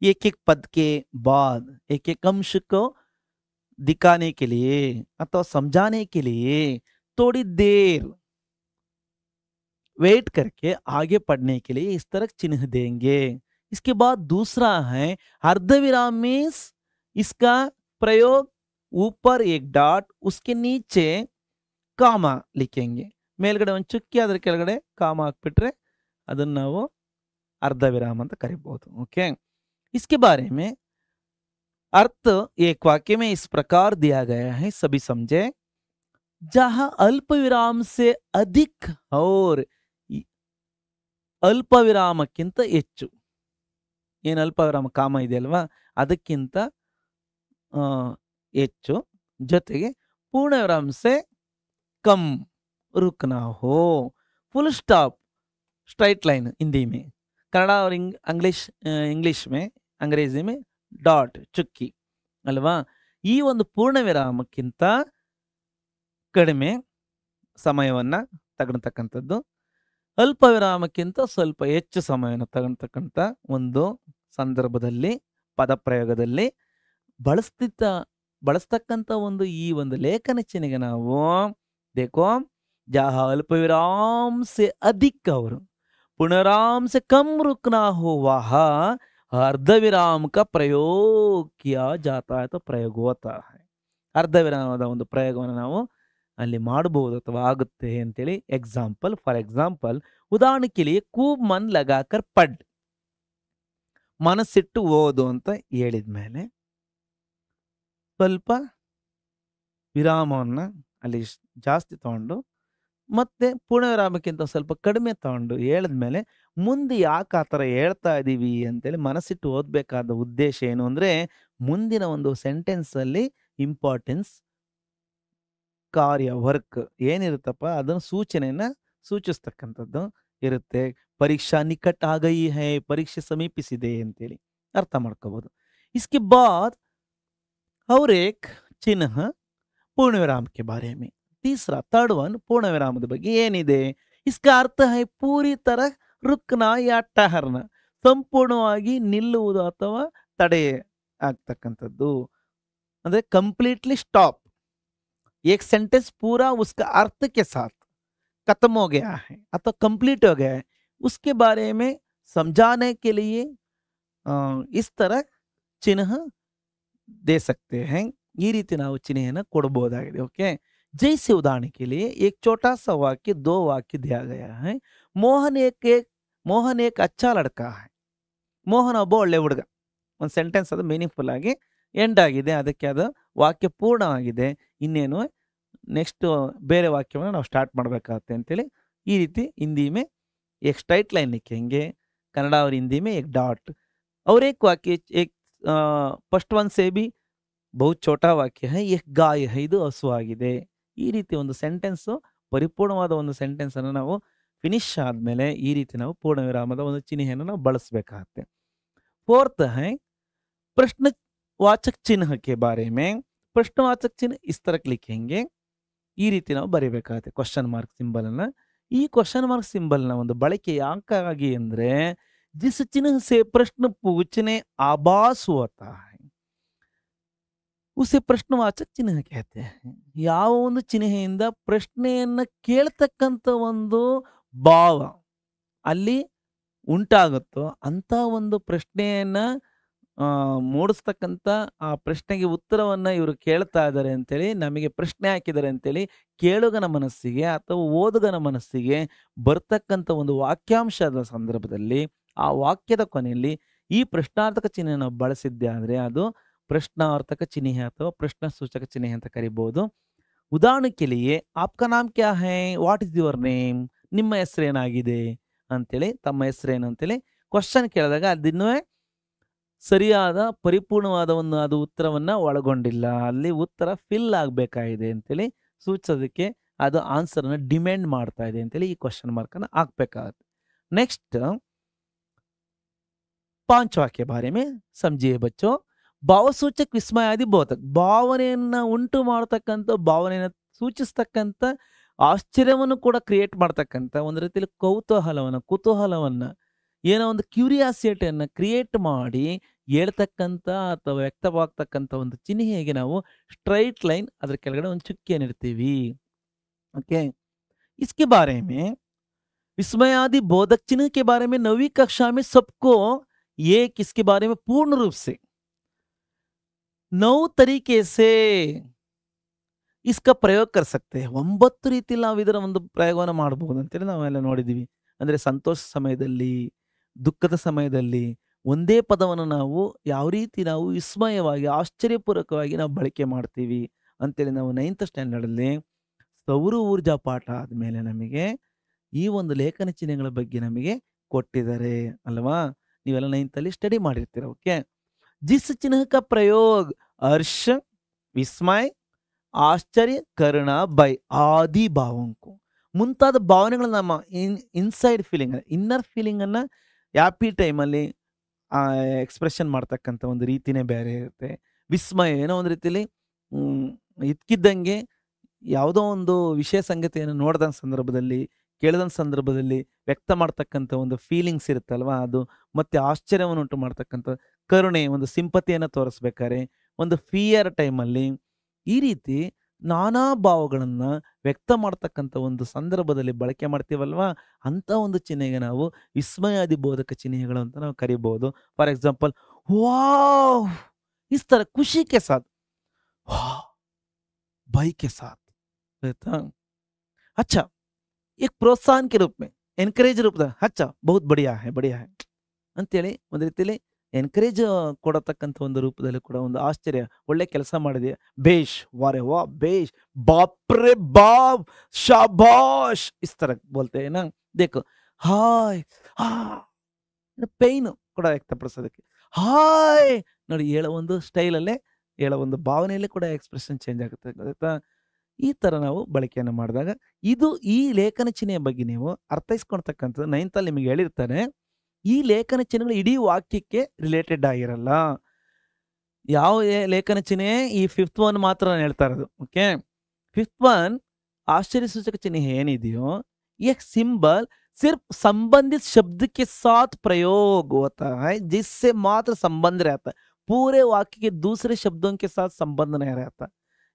एक एक पद के बाद एक एक अंश को दिखाने के लिए अथवा समझाने के लिए थोड़ी देर वेट करके आगे पढ़ने के लिए इस तरह चिन्ह देंगे. इसके बाद दूसरा है अर्धविराम मीन्स, इसका प्रयोग ऊपर एक डॉट, उसके नीचे कामा लिखेंगे. ಮೇಲ್ಗಡೆ ಒಂದು ಚುಕ್ಕಿ ಅದರ ಕೆಳಗಡೆ ಕಾಮ ಹಾಕ್ಬಿಟ್ರೆ ಅದನ್ನ ನಾವು अर्धविराम ಅಂತ ಕರಿಬಹುದು. ओके, इसके बारे में अर्थ एक वाक्य में इस प्रकार दिया गया है, सभी समझे. जहां अल्प विराम से अधिक और अल्प ವಿರಾಮಕ್ಕಿಂತ ಹೆಚ್ಚು, ಏನು ಅಲ್ಪ ವಿರಾಮ ಕಾಮ ಇದೆಯಲ್ವಾ ಅದಕ್ಕಿಂತ ಹೆಚ್ಚು, ಜೊತೆಗೆ पूर्ण विराम से कम रुकना हो. Full stop, straight line Hindi में, कन्नड़ और इंग्लिश में, अंग्रेजी में ಡಾಟ್ ಚುಕ್ಕಿ ಅಲ್ವಾ. ಈ ಒಂದು ಪೂರ್ಣ ವಿರಾಮಕ್ಕಿಂತ ಕಡಿಮೆ ಸಮಯವನ್ನು ತಗೊಳ್ತಕ್ಕಂಥದ್ದು, ಅಲ್ಪ ವಿರಾಮಕ್ಕಿಂತ ಸ್ವಲ್ಪ ಹೆಚ್ಚು ಸಮಯವನ್ನು ತಗೊಳ್ತಕ್ಕಂಥ ಒಂದು ಸಂದರ್ಭದಲ್ಲಿ ಪದಪ್ರಯೋಗದಲ್ಲಿ ಬಳಸ್ತಕ್ಕಂಥ ಒಂದು ಈ ಒಂದು ಲೇಖನ ಚಿಹ್ನೆಗೆ ನಾವು देखो जहाँ अल्प विराम से अधिक और पूर्ण विराम से कम रुकना हो वहाँ अर्धविराम का प्रयोग किया जाता है, तो प्रयोग होता है. अर्धविराಮದ ಒಂದು ಪ್ರಯೋಗವನ್ನು ನಾವು ಅಲ್ಲಿ ಮಾಡಬಹುದು ಅಥವಾ ಆಗುತ್ತೆ ಅಂತೇಳಿ. ಎಕ್ಸಾಂಪಲ್, ಫಾರ್ ಎಕ್ಸಾಂಪಲ್, ಉದಾಹರಣೆ के लिए खूब मन लगाकर पढ़, ಮನಸ್ಸಿಟ್ಟು ಓದು ಅಂತ ಹೇಳಿದ ಮೇಲೆ ಸ್ವಲ್ಪ ವಿರಾಮವನ್ನು ಅಲ್ಲಿ ಜಾಸ್ತಿ ತಗೊಂಡು ಮತ್ತೆ ಪೂರ್ಣ ವಿರಾಮಕ್ಕಿಂತ ಸ್ವಲ್ಪ ಕಡಿಮೆ ತಗೊಂಡು ಹೇಳಿದ್ಮೇಲೆ ಮುಂದೆ ಯಾಕೆ ಆ ಥರ ಹೇಳ್ತಾ ಇದ್ದೀವಿ ಅಂತೇಳಿ ಮನಸ್ಸಿಟ್ಟು ಓದಬೇಕಾದ ಉದ್ದೇಶ ಏನು ಅಂದರೆ ಮುಂದಿನ ಒಂದು ಸೆಂಟೆನ್ಸಲ್ಲಿ ಇಂಪಾರ್ಟೆನ್ಸ್ ಕಾರ್ಯ ವರ್ಕ್ ಏನಿರುತ್ತಪ್ಪ ಅದನ್ನು ಸೂಚನೆಯನ್ನ ಸೂಚಿಸ್ತಕ್ಕಂಥದ್ದು ಇರುತ್ತೆ. ಪರೀಕ್ಷಾ ನಿಕಟ್ ಆ ಗಯಿ ಹೈ, ಪರೀಕ್ಷೆ ಸಮೀಪಿಸಿದೆ ಅಂತೇಳಿ ಅರ್ಥ ಮಾಡ್ಕೋಬಹುದು. इसके बाद और एक चिन्ह पूर्ण विराम के बारे में. तीसरा थर्ड वन पूर्ण विरामದ ಬಗ್ಗೆ ಏನಿದೆ. इसका अर्थ है पूरी तरह रुकना या ठहरना, ಸಂಪೂರ್ಣವಾಗಿ ನಿಲ್ಲುವುದು ಅಥವಾ ತಡೆ ಆಗ್ತಕ್ಕಂಥದ್ದು. ಅಂದ್ರೆ ಕಂಪ್ಲೀಟ್ಲಿ ಸ್ಟಾಪ್. एक सेंटेंस पूरा उसका अर्थ के साथ खत्म हो गया है अथवा कंप्लीट हो गया है, उसके बारे में समझाने के लिए इस तरह चिन्ह दे सकते हैं. ಈ ರೀತಿ ನಾವು ಚಿಹ್ನೆಯನ್ನು ಕೊಡಬಹುದಾಗಿದೆ. ಓಕೆ, जैसे उदाहरण के लिए एक छोटा सा वाक्य 2 वाक्य दिया गया है. मोहन एक अच्छा लड़का है. ಮೋಹನ್ ಒಬ್ಬ ಒಳ್ಳೆ ಹುಡುಗ. ಒಂದು ಸೆಂಟೆನ್ಸ್ ಅದು ಮೀನಿಂಗ್ಫುಲ್ ಆಗಿ ಎಂಡ್ ಆಗಿದೆ, ಅದಕ್ಕೆ ಅದು ವಾಕ್ಯ ಪೂರ್ಣವಾಗಿದೆ. ಇನ್ನೇನು ನೆಕ್ಸ್ಟ್ ಬೇರೆ ವಾಕ್ಯವನ್ನು ನಾವು ಸ್ಟಾರ್ಟ್ ಮಾಡಬೇಕಾಗತ್ತೆ ಅಂತೇಳಿ ಈ ರೀತಿ ಹಿಂದಿ ಮೇ एक स्ट्राइट लाइन लिखेंगे, कन्नड़ा और हिंदी में एक डॉट. और एक वाक्य एक फर्स्ट वन से भी बहुत छोटा वाक्य है, एक गाय है, ಇದು ಹಸು ಆಗಿದೆ. ಈ ರೀತಿ ಒಂದು ಸೆಂಟೆನ್ಸ್, ಪರಿಪೂರ್ಣವಾದ ಒಂದು ಸೆಂಟೆನ್ಸ್ ಅನ್ನು ನಾವು ಫಿನಿಶ್ ಆದಮೇಲೆ ಈ ರೀತಿ ನಾವು ಪೂರ್ಣ ವಿರಾಮದ ಒಂದು ಚಿಹ್ನೆಯನ್ನು ನಾವು ಬಳಸಬೇಕಾಗತ್ತೆ. फोर्थ है प्रश्नवाचक चिन्ह के बारे में. प्रश्नवाचक चिन्ह इस तरह लिखेंगे, ಈ ರೀತಿ ನಾವು ಬರೀಬೇಕಾಗುತ್ತೆ ಕ್ವಶನ್ ಮಾರ್ಕ್ ಸಿಂಬಲ್ ಅನ್ನ. ಈ ಕ್ವಶನ್ ಮಾರ್ಕ್ ಸಿಂಬಲ್ ನ ಒಂದು ಬಳಕೆ ಯಾಕಾಗಿ ಅಂದ್ರೆ जिस चिन्ह से प्रश्न पूछने आभास होता है उसे प्रश्नवाचक चिन्ह कहते हैं. ಯಾವ ಒಂದು ಚಿಹ್ನೆಯಿಂದ ಪ್ರಶ್ನೆಯನ್ನ ಕೇಳ್ತಕ್ಕಂಥ ಒಂದು ಭಾವ ಅಲ್ಲಿ ಉಂಟಾಗುತ್ತೋ ಅಂತ ಒಂದು ಪ್ರಶ್ನೆಯನ್ನ ಮೂಡಿಸ್ತಕ್ಕಂಥ ಆ ಪ್ರಶ್ನೆಗೆ ಉತ್ತರವನ್ನ ಇವರು ಕೇಳ್ತಾ ಇದ್ದಾರೆ ಅಂತೇಳಿ, ನಮಗೆ ಪ್ರಶ್ನೆ ಹಾಕಿದ್ದಾರೆ ಅಂತೇಳಿ ಕೇಳುಗನ ಮನಸ್ಸಿಗೆ ಅಥವಾ ಓದುಗನ ಮನಸ್ಸಿಗೆ ಬರ್ತಕ್ಕಂಥ ಒಂದು ವಾಕ್ಯಾಂಶದ ಸಂದರ್ಭದಲ್ಲಿ ಆ ವಾಕ್ಯದ ಕೊನೆಯಲ್ಲಿ ಈ ಪ್ರಶ್ನಾರ್ಥಕ ಚಿಹ್ನೆ ನಾವು ಬಳಸಿದ್ದೆ ಆದರೆ ಅದು ಪ್ರಶ್ನಾರ್ಥಕ ಚಿಹ್ನೆ ಅಥವಾ ಪ್ರಶ್ನ ಸೂಚಕ ಚಿಹ್ನೆ ಅಂತ ಕರಿಬಹುದು. ಉದಾಹರಣೆ के लिए आपका नाम क्या है, ವಾಟ್ ಇಸ್ ಯುವರ್ ನೇಮ್, ನಿಮ್ಮ ಹೆಸರೇನಾಗಿದೆ ಅಂತೇಳಿ, ತಮ್ಮ ಹೆಸರೇನು ಅಂತೇಳಿ ಕ್ವಶನ್ ಕೇಳಿದಾಗ ಅದನ್ನೂ ಸರಿಯಾದ ಪರಿಪೂರ್ಣವಾದ ಒಂದು ಅದು ಉತ್ತರವನ್ನ ಒಳಗೊಂಡಿಲ್ಲ, ಅಲ್ಲಿ ಉತ್ತರ ಫಿಲ್ ಆಗಬೇಕಾಗಿದೆ ಅಂತೇಳಿ ಸೂಚಿಸೋದಕ್ಕೆ ಅದು ಆನ್ಸರ್ನ ಡಿಮ್ಯಾಂಡ್ ಮಾಡ್ತಾ ಇದೆ ಅಂತೇಳಿ ಈ ಕ್ವಶನ್ ಮಾರ್ಕನ್ನು ಹಾಕ್ಬೇಕಾಗತ್ತೆ. ನೆಕ್ಸ್ಟ್ 5 वाक्य बारे में समझिए बच्चों. ಭಾವಸೂಚಕ ವಿಸ್ಮಯಾದಿ ಬೋಧಕ, ಭಾವನೆಯನ್ನ ಉಂಟು ಮಾಡತಕ್ಕಂಥ, ಭಾವನೆಯನ್ನ ಸೂಚಿಸ್ತಕ್ಕಂಥ, ಆಶ್ಚರ್ಯವನ್ನು ಕೂಡ ಕ್ರಿಯೇಟ್ ಮಾಡ್ತಕ್ಕಂಥ, ಒಂದು ರೀತಿಯಲ್ಲಿ ಕುತೂಹಲವನ್ನ ಏನೋ ಒಂದು ಕ್ಯೂರಿಯಾಸಿಟಿಯನ್ನು ಕ್ರಿಯೇಟ್ ಮಾಡಿ ಹೇಳ್ತಕ್ಕಂಥ ಅಥವಾ ವ್ಯಕ್ತವಾಗ್ತಕ್ಕಂಥ ಒಂದು ಚಿಹ್ನೆಗೆ ನಾವು ಸ್ಟ್ರೈಟ್ ಲೈನ್ ಅದ್ರ ಕೆಳಗಡೆ ಒಂದು ಚುಕ್ಕಿಯನ್ನು ಇಡ್ತೀವಿ. ओके, इसके बारे में विस्मयादि बोधक चिन्ह के बारे में 9वीं कक्षा में सबको एक इसके बारे में पूर्ण रूप से 9 तरीके से इसका प्रयोग कर सकते हैं. 9 ರೀತಿಯಲ್ಲಿ ನಾವು ಇದರ ಒಂದು ಪ್ರಯೋಗವನ್ನು ಮಾಡಬಹುದು ಅಂತೇಳಿ ನಾವೆಲ್ಲ ನೋಡಿದೀವಿ. ಅಂದ್ರೆ ಸಂತೋಷ ಸಮಯದಲ್ಲಿ, ದುಃಖದ ಸಮಯದಲ್ಲಿ ಒಂದೇ ಪದವನ್ನು ನಾವು ಯಾವ ರೀತಿ ನಾವು ವಿಸ್ಮಯವಾಗಿ ಆಶ್ಚರ್ಯಪೂರ್ವಕವಾಗಿ ನಾವು ಬಳಕೆ ಮಾಡ್ತೀವಿ ಅಂತೇಳಿ ನಾವು 9th ಸ್ಟ್ಯಾಂಡರ್ಡ್ ಅಲ್ಲಿ ಸೌರ ಊರ್ಜಾ ಪಾಠ ಆದ್ಮೇಲೆ ನಮಗೆ ಈ ಒಂದು ಲೇಖನ ಚಿಹ್ನೆಗಳ ಬಗ್ಗೆ ನಮಗೆ ಕೊಟ್ಟಿದ್ದಾರೆ ಅಲ್ವಾ. ನೀವೆಲ್ಲ 9th ಅಲ್ಲಿ ಸ್ಟಡಿ ಮಾಡಿರ್ತೀರ. ಓಕೆ, जिस चिन्ह का प्रयोग हर्ष, विस्मय, आश्चर्य, करुणा, भय आदि भावों को ಮುಂತಾದ ಭಾವನೆಗಳು ನಮ್ಮ ಇನ್ಸೈಡ್ ಫೀಲಿಂಗ್, ಇನ್ನರ್ ಫೀಲಿಂಗ್ ಅನ್ನ ಹ್ಯಾಪಿ ಟೈಮಲ್ಲಿ ಎಕ್ಸ್ಪ್ರೆಷನ್ ಮಾಡ್ತಕ್ಕಂಥ ಒಂದು ರೀತಿನೇ ಬೇರೆ ಇರುತ್ತೆ. ವಿಸ್ಮಯ ಏನೋ ಒಂದು ರೀತಿಯಲ್ಲಿ ಇದ್ಕಿದ್ದಂಗೆ ಯಾವುದೋ ಒಂದು ವಿಷಯ ಸಂಗತಿಯನ್ನು ನೋಡಿದ ಸಂದರ್ಭದಲ್ಲಿ, ಕೇಳಿದ ಸಂದರ್ಭದಲ್ಲಿ ವ್ಯಕ್ತ ಮಾಡ್ತಕ್ಕಂಥ ಒಂದು ಫೀಲಿಂಗ್ಸ್ ಇರುತ್ತಲ್ವ ಅದು. ಮತ್ತೆ ಆಶ್ಚರ್ಯವನ್ನು ಉಂಟು ಮಾಡ್ತಕ್ಕಂಥ ಕರುಣೆ, ಒಂದು ಸಿಂಪತಿಯನ್ನು ತೋರಿಸ್ಬೇಕಾದ್ರೆ, ಒಂದು ಫಿಯರ್ ಟೈಮಲ್ಲಿ ಈ ರೀತಿ ನಾನಾ ಭಾವಗಳನ್ನು ವ್ಯಕ್ತ ಮಾಡ್ತಕ್ಕಂಥ ಒಂದು ಸಂದರ್ಭದಲ್ಲಿ ಬಳಕೆ ಮಾಡ್ತೀವಲ್ವಾ, ಅಂತ ಒಂದು ಚಿಹ್ನೆಗೆ ನಾವು ವಿಸ್ಮಯಾದಿ ಬೋಧಕ ಚಿಹ್ನೆಗಳು ಅಂತ ನಾವು ಕರಿಬಹುದು. ಫಾರ್ ಎಕ್ಸಾಂಪಲ್, ವಾವ್ इस तरह खुशी के साथ, भय के साथ. अच्छा, एक प्रोत्साहन के रूप में, एनकरेज रूप में, अच्छा बहुत बढ़िया है ಅಂತೇಳಿ ಒಂದು ರೀತಿಯಲ್ಲಿ ಎನ್ಕರೇಜ್ ಕೊಡತಕ್ಕಂಥ ಒಂದು ರೂಪದಲ್ಲಿ ಕೂಡ ಒಂದು ಆಶ್ಚರ್ಯ, ಒಳ್ಳೆ ಕೆಲಸ ಮಾಡಿದೆ, ಬೇಷ್, ವಾರೆ ವಾ, ಬೇಷ್, ಬಾಪ್ರೆ ಬಾಪ್, ಶಾಬಾಷ್, ಇಸ್ ತರ ಬೋಲ್ತೆ ನಾ. ದೇಖೋ, ಹಾಯ್, ಪೇಯ್ನು ಕೂಡ ವ್ಯಕ್ತಪಡಿಸೋದಕ್ಕೆ ಹಾಯ್ ನೋಡಿ ಹೇಳೋ ಒಂದು ಸ್ಟೈಲಲ್ಲೇ ಹೇಳೋ ಒಂದು ಭಾವನೆಯಲ್ಲಿ ಕೂಡ ಎಕ್ಸ್ಪ್ರೆಷನ್ ಚೇಂಜ್ ಆಗುತ್ತೆ ಗೊತ್ತಾ. ಈ ಥರ ನಾವು ಬಳಕೆಯನ್ನು ಮಾಡಿದಾಗ ಇದು ಈ ಲೇಖನ ಚಿಹ್ನೆಯ ಬಗ್ಗೆ ನೀವು ಅರ್ಥೈಸ್ಕೊಳ್ತಕ್ಕಂಥದ್ದು 9th ಅಲ್ಲಿ ನಿಮಗೆ ಹೇಳಿರ್ತಾರೆ. ಈ ಲೇಖನ ಚಿಹ್ನೆಗಳು ಇಡೀ ವಾಕ್ಯಕ್ಕೆ ರಿಲೇಟೆಡ್ ಆಗಿರಲ್ಲ. ಯಾವ ಲೇಖನ ಚಿಹ್ನೆ ಈ 5th ಒನ್ ಮಾತ್ರ ನಾನು ಹೇಳ್ತಾ ಇರೋದು. ಓಕೆ, 5th ಒನ್ आश्चर्य सूचक चिन्ह ಏನಿದೆಯೋ एक सिंबल सिर्फ संबंधित शब्द के साथ प्रयोग होता है जिससे मात्र संबंध रहता है, पूरे वाक्य के दूसरे शब्दों के साथ संबंध नहीं रहता.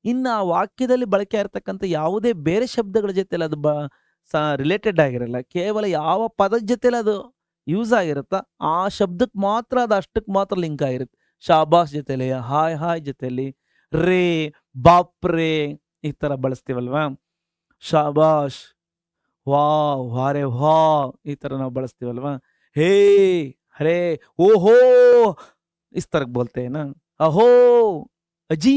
ಇನ್ನು ಆ ವಾಕ್ಯದಲ್ಲಿ ಬಳಕೆ ಆಗಿರ್ತಕ್ಕಂಥ ಯಾವುದೇ ಬೇರೆ ಶಬ್ದಗಳ ಜೊತೆಲಿ ಅದು ರಿಲೇಟೆಡ್ ಆಗಿರಲ್ಲ. ಕೇವಲ ಯಾವ ಪದದ ಜೊತೆಲಿ ಅದು ಯೂಸ್ ಆಗಿರುತ್ತಾ ಆ ಶಬ್ದಕ್ಕೆ ಮಾತ್ರ ಅದು ಅಷ್ಟಕ್ಕೆ ಮಾತ್ರ ಲಿಂಕ್ ಆಗಿರುತ್ತೆ. ಶಾಬಾಸ್ ಜೊತೆಲಿ, ಹಾಯ್ ಹಾಯ್ ಜೊತೆಲಿ, ರೇ, ಬಾಪ್ರೇ ಈ ಥರ ಬಳಸ್ತೀವಲ್ವಾ. ಶಾಬಾಷ್, ವಾವ್, ವಾರೆ ವಾ ಈ ಥರ ನಾವು ಬಳಸ್ತೀವಲ್ವಾ. ಹೇ, ಹರೇ, ಓಹೋ ಇಸ್ ತರ ಬೋಲ್ತೆ ನಾ, ಅಹೋ, ಅಜೀ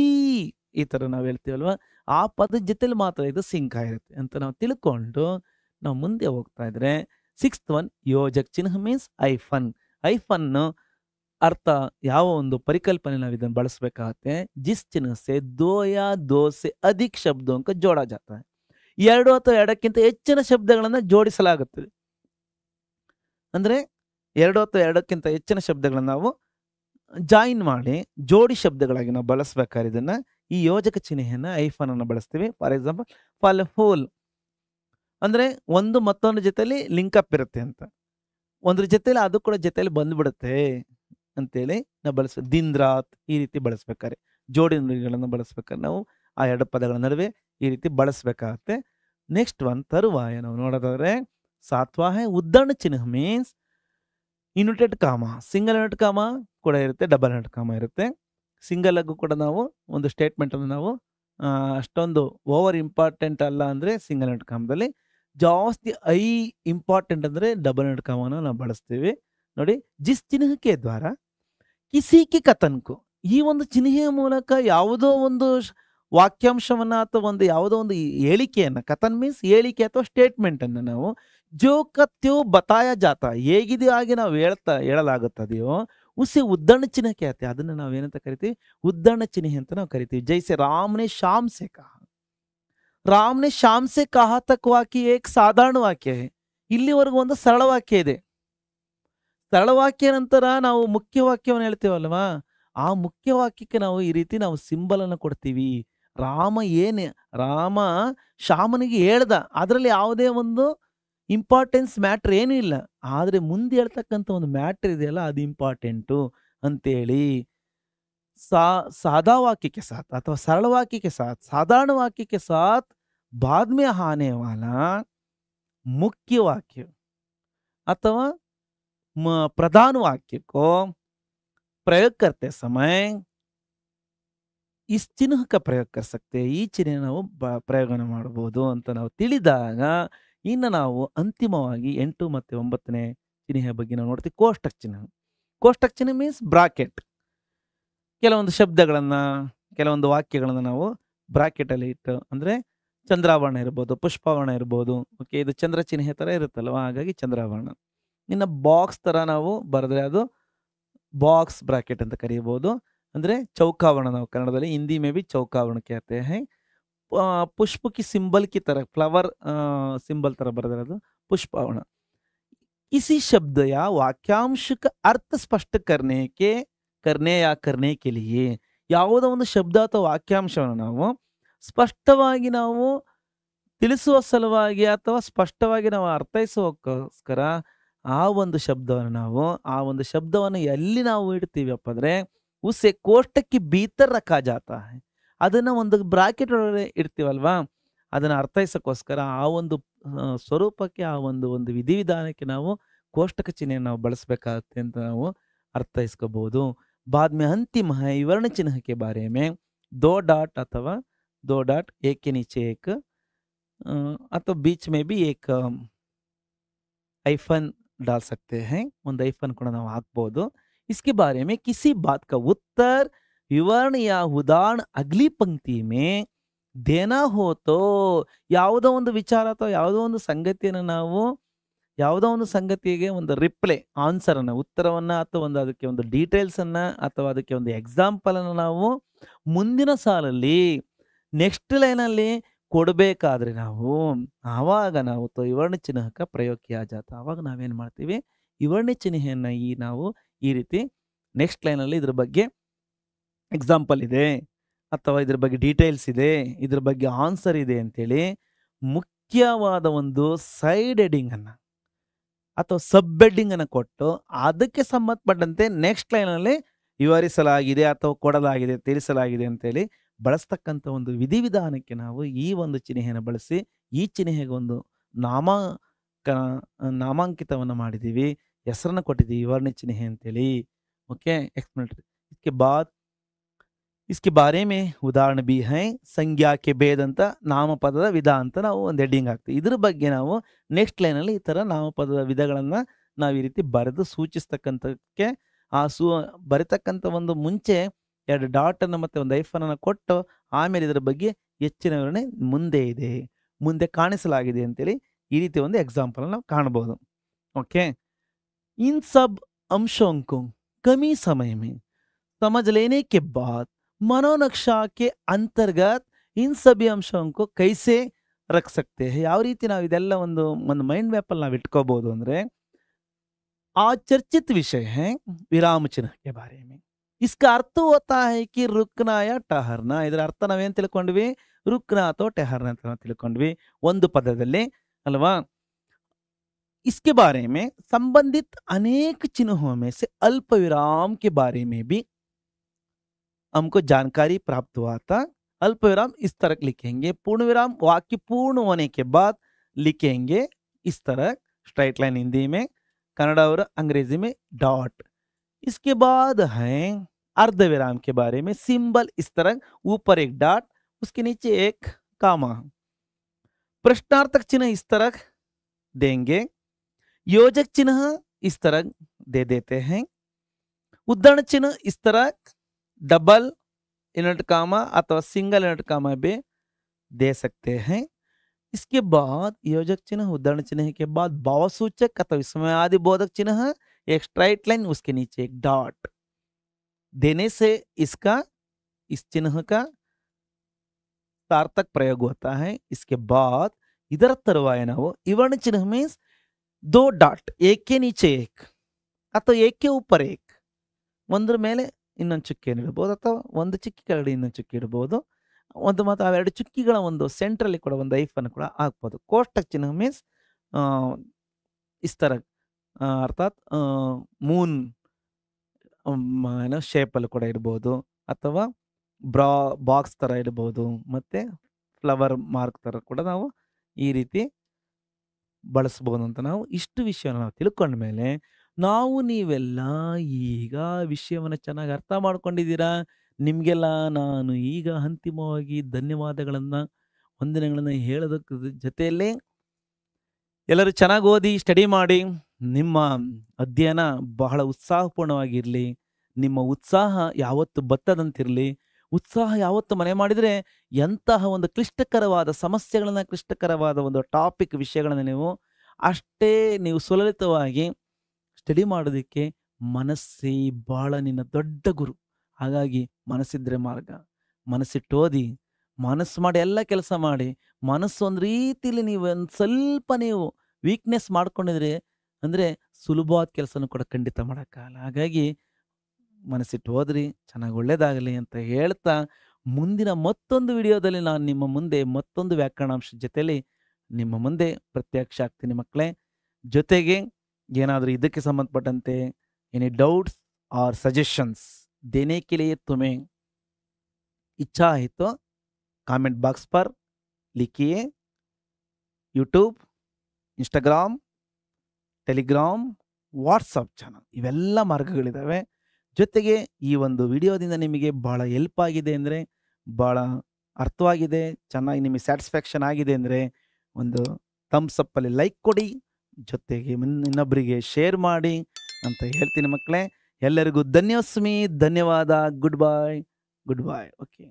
ಈ ಥರ ನಾವು ಹೇಳ್ತೀವಲ್ವಾ. ಆ ಪದದ ಜೊತೆಲಿ ಮಾತ್ರ ಇದು ಸಿಂಕ್ ಆಗಿರುತ್ತೆ ಅಂತ ನಾವು ತಿಳ್ಕೊಂಡು ನಾವು ಮುಂದೆ ಹೋಗ್ತಾ ಇದ್ರೆ 6th ಒನ್ ಯೋಜಕ ಚಿಹ್ನ ಮೀನ್ಸ್ ಐಫನ್. ಐಫನ್ ಅರ್ಥ ಯಾವ ಒಂದು ಪರಿಕಲ್ಪನೆ ನಾವು ಇದನ್ನು ಬಳಸಬೇಕಾಗತ್ತೆ. ಜಿಸ್ ಚಿಹ್ನ ಸೆ ದೋ ಯಾ ದೋ ಸೆ ಅಧಿಕ್ ಶಬ್ದೋं को जोड़ा जाता है. 2 ಅಥವಾ 2ಕ್ಕಿಂತ ಹೆಚ್ಚಿನ ಶಬ್ದಗಳನ್ನು ಜೋಡಿಸಲಾಗುತ್ತದೆ. ಅಂದ್ರೆ 2 ಅಥವಾ 2ಕ್ಕಿಂತ ಹೆಚ್ಚಿನ ಶಬ್ದಗಳನ್ನು ನಾವು ಜಾಯಿನ್ ಮಾಡಿ ಜೋಡಿ ಶಬ್ದಗಳಾಗಿ ನಾವು ಬಳಸಬೇಕಾದ್ರೆ ಇದನ್ನ ಈ ಯೋಜಕ ಚಿಹ್ನೆಯನ್ನ ಐಫನ್ ಅನ್ನು ಬಳಸ್ತೀವಿ. ಫಾರ್ ಎಕ್ಸಾಂಪಲ್ ಫಲ್ ಫೂಲ್ ಅಂದ್ರೆ ಒಂದು ಮತ್ತೊಂದು ಜೊತೆಲಿ ಲಿಂಕ್ ಅಪ್ ಇರುತ್ತೆ ಅಂತ, ಒಂದ್ರ ಜೊತೆಲಿ ಅದು ಕೂಡ ಜೊತೆಲಿ ಬಂದ್ಬಿಡುತ್ತೆ ಅಂತೇಳಿ ನಾವು ಬಳಸ್ತೀವಿ. ದಿನ್ ರಾತ್ ಈ ರೀತಿ ಬಳಸ್ಬೇಕಾದ್ರೆ ಜೋಡಿ ನುಡಿಗಳನ್ನು ಬಳಸ್ಬೇಕಾದ್ರೆ ನಾವು ಆ 2 ಪದಗಳ ನಡುವೆ ಈ ರೀತಿ ಬಳಸಬೇಕಾಗತ್ತೆ. ನೆಕ್ಸ್ಟ್ ಒನ್ ತರುವಾಯ ನಾವು ನೋಡೋದಾದ್ರೆ 7ವಾं ಉದ್ದಣ ಚಿಹ್ನ means inverted comma. Single inverted comma ಕೂಡ ಇರುತ್ತೆ, ಡಬಲ್ ಇನ್ವರ್ಟೆಡ್ ಕಾಮ ಇರುತ್ತೆ. ಸಿಂಗಲ್ ಆಗು ಕೂಡ ನಾವು ಒಂದು ಸ್ಟೇಟ್ಮೆಂಟ್ ಅನ್ನು ನಾವು ಅಷ್ಟೊಂದು ಓವರ್ ಇಂಪಾರ್ಟೆಂಟ್ ಅಲ್ಲ ಅಂದ್ರೆ ಸಿಂಗಲ್ ಇನ್ವರ್ಟೆಡ್ ಕಾಮದಲ್ಲಿ, ಜಾಸ್ತಿ ಇಂಪಾರ್ಟೆಂಟ್ ಅಂದ್ರೆ ಡಬಲ್ ಇನ್ವರ್ಟೆಡ್ ಕಾಮನ ನಾವು ಬಳಸ್ತೀವಿ. ನೋಡಿ, ಜಿಸ್ ಚಿಹ್ನಕ್ಕೆ ದ್ವಾರ ಕಿಸಿಕಿ ಕಥನ್ಕು, ಈ ಒಂದು ಚಿಹ್ನೆಯ ಮೂಲಕ ಯಾವುದೋ ಒಂದು ವಾಕ್ಯಾಂಶವನ್ನ ಅಥವಾ ಒಂದು ಯಾವುದೋ ಒಂದು ಹೇಳಿಕೆಯನ್ನ, ಕಥನ್ ಮೀನ್ಸ್ ಹೇಳಿಕೆ ಅಥವಾ ಸ್ಟೇಟ್ಮೆಂಟ್ ಅನ್ನು ನಾವು ಜೋ ಕತ್ಯೋ ಬತಾಯ ಜಾತ ಹೇಗಿದೆ ಹಾಗೆ ನಾವು ಹೇಳಲಾಗುತ್ತದೆಯೋ ಉಸಿ ಉದ್ದಣ ಚಿಹ್ನೆ कहते, ಅದನ್ನ ನಾವೇನಂತ ಕರಿತೀವಿ, ಉದ್ದಣ ಚಿಹ್ನೆ ಅಂತ ನಾವು ಕರಿತೀವಿ. ಜೈಸೆ ರಾಮನೆ ಶಾಮ್ ಸೆ ಕಹಾ, ರಾಮನೆ ಶಾಮ್ ಸೆ ಕಹಾ ತಕ್ ವಾಕ್ಯ ಏಕ್ ಸಾಧಾರಣ ವಾಕ್ಯ ಹೈ. ಇಲ್ಲಿವರೆಗೂ ಒಂದು ಸರಳ ವಾಕ್ಯ ಇದೆ. ಸರಳ ವಾಕ್ಯ ನಂತರ ನಾವು ಮುಖ್ಯ ವಾಕ್ಯವನ್ನು ಹೇಳ್ತೀವಲ್ವಾ, ಆ ಮುಖ್ಯ ವಾಕ್ಯಕ್ಕೆ ನಾವು ಈ ರೀತಿ ನಾವು ಸಿಂಬಲ್ ಅನ್ನು ಕೊಡ್ತೀವಿ. ರಾಮ ಶಾಮನಿಗೆ ಹೇಳ್ದ, ಅದರಲ್ಲಿ ಯಾವುದೇ ಒಂದು ಇಂಪಾರ್ಟೆನ್ಸ್ ಮ್ಯಾಟ್ರ್ ಏನೂ ಇಲ್ಲ, ಆದರೆ ಮುಂದೆ ಹೇಳ್ತಕ್ಕಂಥ ಒಂದು ಮ್ಯಾಟ್ರ್ ಇದೆಯಲ್ಲ ಅದು ಇಂಪಾರ್ಟೆಂಟು ಅಂತೇಳಿ सादा वाक्य के साथ अथवा सरल वाक्य के साथ, साधारण वाक्य के साथ बाद में आने वाला मुख्य वाक्य अथवा प्रधान वाक्य को प्रयोग करते समय इस चिन्ह का प्रयोग कर सकते हैं. ಈ ಚಿಹ್ನೆ ನಾವು ಪ್ರಯೋಗನ ಮಾಡಬಹುದು ಅಂತ ನಾವು ತಿಳಿದಾಗ ಇನ್ನು ನಾವು ಅಂತಿಮವಾಗಿ 8 ಮತ್ತು 9ನೇ ಚಿಹ್ನೆಯ ಬಗ್ಗೆ ನಾವು ನೋಡ್ತೀವಿ. ಕೋಷ್ಟಕ ಚಿಹ್ನೆ. ಕೋಷ್ಟಕ ಚಿಹ್ನೆ ಮೀನ್ಸ್ ಬ್ರಾಕೆಟ್. ಕೆಲವೊಂದು ಶಬ್ದಗಳನ್ನ, ಕೆಲವೊಂದು ವಾಕ್ಯಗಳನ್ನ ನಾವು ಬ್ರಾಕೆಟ್ ಅಲ್ಲಿ ಇಟ್ಟು, ಅಂದ್ರೆ ಚಂದ್ರಾವರಣ ಇರ್ಬೋದು, ಪುಷ್ಪವರ್ಣ ಇರ್ಬೋದು. ಓಕೆ, ಇದು ಚಂದ್ರ ಚಿಹ್ನೆ ತರ ಇರುತ್ತಲ್ವ, ಹಾಗಾಗಿ ಚಂದ್ರಾವರಣ. ಇನ್ನು ಬಾಕ್ಸ್ ತರ ನಾವು ಬರೆದ್ರೆ ಅದು ಬಾಕ್ಸ್ ಬ್ರಾಕೆಟ್ ಅಂತ ಕರೀಬಹುದು. ಅಂದ್ರೆ ಚೌಕಾವರ್ಣ ನಾವು ಕನ್ನಡದಲ್ಲಿ, ಹಿಂದಿ ಮೇ ಬಿ ಚೌಕಾವರ್ಣ कहते हैं. पुष्प की सिंबल की तरह, फ्लावर सिंबल तरह बरदर ಅದು पुष्पवर्ण. किसी शब्द या वाक्यांश का अर्थ स्पष्ट करने या करने के लिए ಯಾವುದೋ ಒಂದು ಶಬ್ದ ಅಥವಾ ವಾಕ್ಯಾಂಶವನ್ನು ನಾವು ಸ್ಪಷ್ಟವಾಗಿ ನಾವು ತಿಳಿಸುವ ಸಲುವಾಗಿ ಅಥವಾ ಸ್ಪಷ್ಟವಾಗಿ ನಾವು ಅರ್ಥೈಸುವಕ್ಕೋಸ್ಕರ ಆ ಒಂದು ಶಬ್ದವನ್ನು ಎಲ್ಲಿ ನಾವು ಇಡ್ತೀವಪ್ಪ ಅಂದ್ರೆ ಉಸೆ ಕೋಷ್ಟಕ್ಕೆ ಭೀತರ ರಖಾ ಜಾತಾ ಹೈ. ಅದನ್ನ ಒಂದು ಬ್ರಾಕೆಟ್ ಒಳಗಡೆ ಇಡ್ತೀವಲ್ವಾ, ಅದನ್ನ ಅರ್ಥೈಸಕ್ಕೋಸ್ಕರ ಆ ಒಂದು ಸ್ವರೂಪಕ್ಕೆ, ಆ ಒಂದು ವಿಧಿವಿಧಾನಕ್ಕೆ ನಾವು ಕೋಷ್ಟಕ ಚಿಹ್ನೆಯನ್ನು ನಾವು ಬಳಸಬೇಕಾಗುತ್ತೆ ಅಂತ ನಾವು ಅರ್ಥೈಸ್ಕೋಬಹುದು. बाद में अंतिम है विवरण चिन्ह के बारे में 2 डॉट अथवा 2 डॉट एक के नीचे एक अथवा बीच में भी एक आइफन डाल सकते हैं. ಒಂದು ಐಫನ್ ಕೂಡ ನಾವು ಹಾಕಬಹುದು. इसके बारे में किसी बात का उत्तर विवरण या उदाहरण अगली पंक्ति में देना हो तो, ಯಾವುದೋ ಒಂದು ವಿಚಾರ ಅಥವಾ ಯಾವುದೋ ಒಂದು ಸಂಗತಿಯನ್ನು ನಾವು, ಯಾವುದೋ ಒಂದು ಸಂಗತಿಗೆ ಒಂದು ರಿಪ್ಲೈ, ಆನ್ಸರ್ ಅನ್ನ, ಉತ್ತರವನ್ನ ಅಥವಾ ಅದಕ್ಕೆ ಒಂದು ಡೀಟೇಲ್ಸ್ ಅನ್ನ ಅಥವಾ ಅದಕ್ಕೆ ಒಂದು ಎಕ್ಸಾಂಪಲ್ ಅನ್ನು ನಾವು ಮುಂದಿನ ಸಾಲಲ್ಲಿ ನೆಕ್ಸ್ಟ್ ಲೈನಲ್ಲಿ ಕೊಡಬೇಕಾದ್ರೆ ನಾವು ಆವಾಗ ನಾವು ವಿವರಣೆ ಚಿಹ್ನಕ ಪ್ರಯೋಗ ಕಿಯಾ ಜಾತ. ಆವಾಗ ನಾವೇನು ಮಾಡ್ತೀವಿ, ವಿವರಣೆ ಚಿಹ್ನೆಯನ್ನು ನಾವು ಈ ರೀತಿ ನೆಕ್ಸ್ಟ್ ಲೈನಲ್ಲಿ ಇದ್ರ ಬಗ್ಗೆ ಎಕ್ಸಾಂಪಲ್ ಇದೆ ಅಥವಾ ಇದ್ರ ಬಗ್ಗೆ ಡೀಟೇಲ್ಸ್ ಇದೆ, ಇದ್ರ ಬಗ್ಗೆ ಆನ್ಸರ್ ಇದೆ ಅಂತೇಳಿ ಮುಖ್ಯವಾದ ಒಂದು ಸೈಡ್ ಹೆಡಿಂಗನ್ನು ಅಥವಾ ಸಬ್ ಹೆಡ್ಡಿಂಗನ್ನು ಕೊಟ್ಟು ಅದಕ್ಕೆ ಸಂಬಂಧಪಟ್ಟಂತೆ ನೆಕ್ಸ್ಟ್ ಲೈನಲ್ಲಿ ವಿವರಿಸಲಾಗಿದೆ ಅಥವಾ ಕೊಡಲಾಗಿದೆ, ತಿಳಿಸಲಾಗಿದೆ ಅಂತೇಳಿ ಬಳಸ್ತಕ್ಕಂಥ ಒಂದು ವಿಧಿವಿಧಾನಕ್ಕೆ ನಾವು ಈ ಒಂದು ಚಿಹ್ನೆಯನ್ನು ಬಳಸಿ ಈ ಚಿಹ್ನೆಗೆ ಒಂದು ನಾಮಾಂಕಿತವನ್ನು ಮಾಡಿದ್ದೀವಿ, ಹೆಸರನ್ನು ಕೊಟ್ಟಿದ್ದೀವಿ ವಿವರಣೆ ಚಿಹ್ನೆ ಅಂತೇಳಿ. Okay explanatory. इसके बारे में उदाहरण भी है, संज्ञा के भेद ಅಂತ ನಾಮಪದದ ವಿಧ ಅಂತ ನಾವು ಒಂದು ಹೆಡ್ಡಿಂಗ್ ಹಾಕ್ತೀವಿ. ಇದ್ರ ಬಗ್ಗೆ ನಾವು ನೆಕ್ಸ್ಟ್ ಲೈನಲ್ಲಿ ಈ ಥರ ನಾಮಪದದ ವಿಧಗಳನ್ನು ನಾವು ಈ ರೀತಿ ಬರೆದು ಸೂಚಿಸ್ತಕ್ಕಂಥಕ್ಕೆ ಬರಿತಕ್ಕಂಥ ಒಂದು ಮುಂಚೆ 2 ಡಾಟನ್ನು ಮತ್ತು ಒಂದು ಐಫನನ್ನು ಕೊಟ್ಟು ಆಮೇಲೆ ಇದರ ಬಗ್ಗೆ ಹೆಚ್ಚಿನ ವಿವರಣೆ ಮುಂದೆ ಇದೆ, ಮುಂದೆ ಕಾಣಿಸಲಾಗಿದೆ ಅಂತೇಳಿ ಈ ರೀತಿ ಒಂದು ಎಕ್ಸಾಂಪಲ್ ನಾವು ಕಾಣಬಹುದು. ओके इन सब अंशों को कमी समय में समझ लेने के बाद मनोनक्शा के अंतर्गत इन सभी अंशों को कैसे रख सकते हैं, ಯಾವ ರೀತಿ ನಾವು ಇದೆಲ್ಲ ಒಂದು ಮೈಂಡ್ ಮ್ಯಾಪಲ್ಲಿ ನಾವು ಇಟ್ಕೋಬಹುದು ಅಂದ್ರೆ आ चर्चित विषय है विराम चिन्ह के बारे में। इसका अर्थ होता है कि रुकना या ठहरना। ಇದರ ಅರ್ಥ ನಾವೇನು ತಿಳ್ಕೊಂಡ್ವಿ, रुकना ಅಥವಾ ठहरना ಅಂತ ತಿಳ್ಕೊಂಡ್ವಿ ಒಂದು ಪದದಲ್ಲಿ ಅಲ್ವಾ. इसके बारे में संबंधित अनेक चिन्हों में से अल्प विराम के बारे में भी हमको जानकारी प्राप्त हुआ था। अल्प विराम इस तरह लिखेंगे, पूर्ण विराम वाक्य पूर्ण होने के बाद लिखेंगे इस तरह स्ट्राइट लाइन हिंदी में, कन्नड़ और अंग्रेजी में डॉट। इसके बाद है अर्ध विराम के बारे में, सिंबल इस तरह ऊपर एक डॉट उसके नीचे एक कामा, प्रश्नार्थक चिन्ह इस तरह देंगे, योजक चिन्ह इस तरह दे देते हैं, उद्धरण चिन्ह इस तरह डबल इनवर्ट कामा अथवा सिंगल इनवर्ट कामा भी दे सकते हैं। इसके बाद योजक चिन्ह उद्धरण चिन्ह के बाद भावसूचक अथवा विस्मयादि बोधक चिन्ह, एक स्ट्राइट लाइन उसके नीचे एक डॉट देने से इसका इस चिन्ह का सार्थक प्रयोग होता है। इसके बाद इधर तरवाए ना वो विवरण चिन्ह मीन्स 2 डॉट, एक के नीचे एक अथवा एक के ऊपर एक, ಒಂದರ ಮೇಲೆ ಇನ್ನೊಂದು ಚುಕ್ಕಿಯನ್ನು ಇಡಬಹುದು ಅಥವಾ ಒಂದು ಚುಕ್ಕಿ ಕೆಳಗಡೆ ಇನ್ನೊಂದು ಚುಕ್ಕಿ ಇಡಬಹುದು, ಒಂದು ಮತ್ತು ಅವೆರಡು ಚುಕ್ಕಿಗಳ ಒಂದು ಸೆಂಟ್ರಲ್ಲಿ ಕೂಡ ಒಂದು ಐಫನ್ನು ಕೂಡ ಹಾಕ್ಬೋದು. ಕೋಷ್ಟಕ ಚಿಹ್ನೆ ಮೀನ್ಸ್ ಇಸ್ ತರ ಅರ್ಥಾತ್ ಮೂನ್ ಏನೋ ಶೇಪಲ್ಲಿ ಕೂಡ ಇಡ್ಬೋದು ಅಥವಾ ಬಾಕ್ಸ್ ಥರ ಇಡ್ಬೋದು ಮತ್ತು ಫ್ಲವರ್ ಮಾರ್ಕ್ ಥರ ಕೂಡ ನಾವು ಈ ರೀತಿ ಬಳಸ್ಬೋದು ಅಂತ ನಾವು ಇಷ್ಟು ವಿಷಯವನ್ನು ನಾವು ತಿಳ್ಕೊಂಡ ಮೇಲೆ ನಾವು ನೀವೆಲ್ಲ ಈಗ ವಿಷಯವನ್ನು ಚೆನ್ನಾಗಿ ಅರ್ಥ ಮಾಡ್ಕೊಂಡಿದ್ದೀರಾ. ನಿಮಗೆಲ್ಲ ನಾನು ಈಗ ಅಂತಿಮವಾಗಿ ಧನ್ಯವಾದಗಳನ್ನು ವಂದನೆಗಳನ್ನು ಹೇಳೋದಕ್ಕೆ ಜೊತೆಯಲ್ಲೇ ಎಲ್ಲರೂ ಚೆನ್ನಾಗಿ ಓದಿ ಸ್ಟಡಿ ಮಾಡಿ, ನಿಮ್ಮ ಅಧ್ಯಯನ ಬಹಳ ಉತ್ಸಾಹಪೂರ್ಣವಾಗಿರಲಿ, ನಿಮ್ಮ ಉತ್ಸಾಹ ಯಾವತ್ತು ಬತ್ತದಂತಿರಲಿ. ಉತ್ಸಾಹ ಯಾವತ್ತು ಮನೆ ಮಾಡಿದರೆ ಎಂತಹ ಒಂದು ಕ್ಲಿಷ್ಟಕರವಾದ ಸಮಸ್ಯೆಗಳನ್ನು, ಕ್ಲಿಷ್ಟಕರವಾದ ಒಂದು ಟಾಪಿಕ್ ವಿಷಯಗಳನ್ನು ಅಷ್ಟೇ ನೀವು ಸುಲಲಿತವಾಗಿ ಸ್ಟಡಿ ಮಾಡೋದಕ್ಕೆ ಮನಸ್ಸೇ ಬಹಳ ನಿನ್ನ ದೊಡ್ಡ ಗುರು. ಹಾಗಾಗಿ ಮನಸ್ಸಿದ್ರೆ ಮಾರ್ಗ, ಮನಸ್ಸಿಟ್ಟು ಓದಿ, ಮನಸ್ಸು ಮಾಡಿ ಎಲ್ಲ ಕೆಲಸ ಮಾಡಿ. ಮನಸ್ಸು ಒಂದು ರೀತಿಯಲ್ಲಿ ನೀವು ಒಂದು ಸ್ವಲ್ಪ ನೀವು ವೀಕ್ನೆಸ್ ಮಾಡ್ಕೊಂಡಿದ್ರೆ ಅಂದರೆ ಸುಲಭವಾದ ಕೆಲಸನೂ ಕೂಡ ಖಂಡಿತ ಮಾಡೋಕ್ಕಾಗಲ್ಲ. ಹಾಗಾಗಿ ಮನಸ್ಸಿಟ್ಟು ಹೋದ್ರಿ, ಚೆನ್ನಾಗಿ ಒಳ್ಳೇದಾಗಲಿ ಅಂತ ಹೇಳ್ತಾ ಮುಂದಿನ ಮತ್ತೊಂದು ವಿಡಿಯೋದಲ್ಲಿ ನಾನು ನಿಮ್ಮ ಮುಂದೆ ಮತ್ತೊಂದು ವ್ಯಾಕರಣಾಂಶ ಜೊತೆಯಲ್ಲಿ ನಿಮ್ಮ ಮುಂದೆ ಪ್ರತ್ಯಕ್ಷ ಆಗ್ತೀನಿ ಮಕ್ಕಳೇ. ಜೊತೆಗೆ ಏನಾದರೂ ಇದಕ್ಕೆ ಸಂಬಂಧಪಟ್ಟಂತೆ एनी डाउट्स और सजेशंस देने के लिए तुम्हें इच्छा है तो कमेंट बॉक्स पर लिखिए. YouTube, Instagram, Telegram, WhatsApp channel ಇವೆಲ್ಲ ಮಾರ್ಗಗಳಿದ್ದಾವೆ. ಜೊತೆಗೆ ಈ ಒಂದು ವಿಡಿಯೋದಿಂದ ನಿಮಗೆ ಭಾಳ ಹೆಲ್ಪ್ ಆಗಿದೆ ಅಂದರೆ, ಭಾಳ ಅರ್ಥವಾಗಿದೆ, ಚೆನ್ನಾಗಿ ನಿಮಗೆ ಸ್ಯಾಟಿಸ್ಫ್ಯಾಕ್ಷನ್ ಆಗಿದೆ ಅಂದರೆ ಒಂದು ಥಮ್ಸ್ ಅಪ್ಪಲ್ಲಿ ಲೈಕ್ ಕೊಡಿ, ಜೊತೆಗೆ ಇನ್ನೊಬ್ಬರಿಗೆ ಶೇರ್ ಮಾಡಿ ಅಂತ ಹೇಳ್ತೀನಿ ಮಕ್ಕಳೇ. ಎಲ್ಲರಿಗೂ ಧನ್ಯೋಸ್ಮಿ, ಧನ್ಯವಾದ. ಗುಡ್ ಬಾಯ್. ಓಕೆ.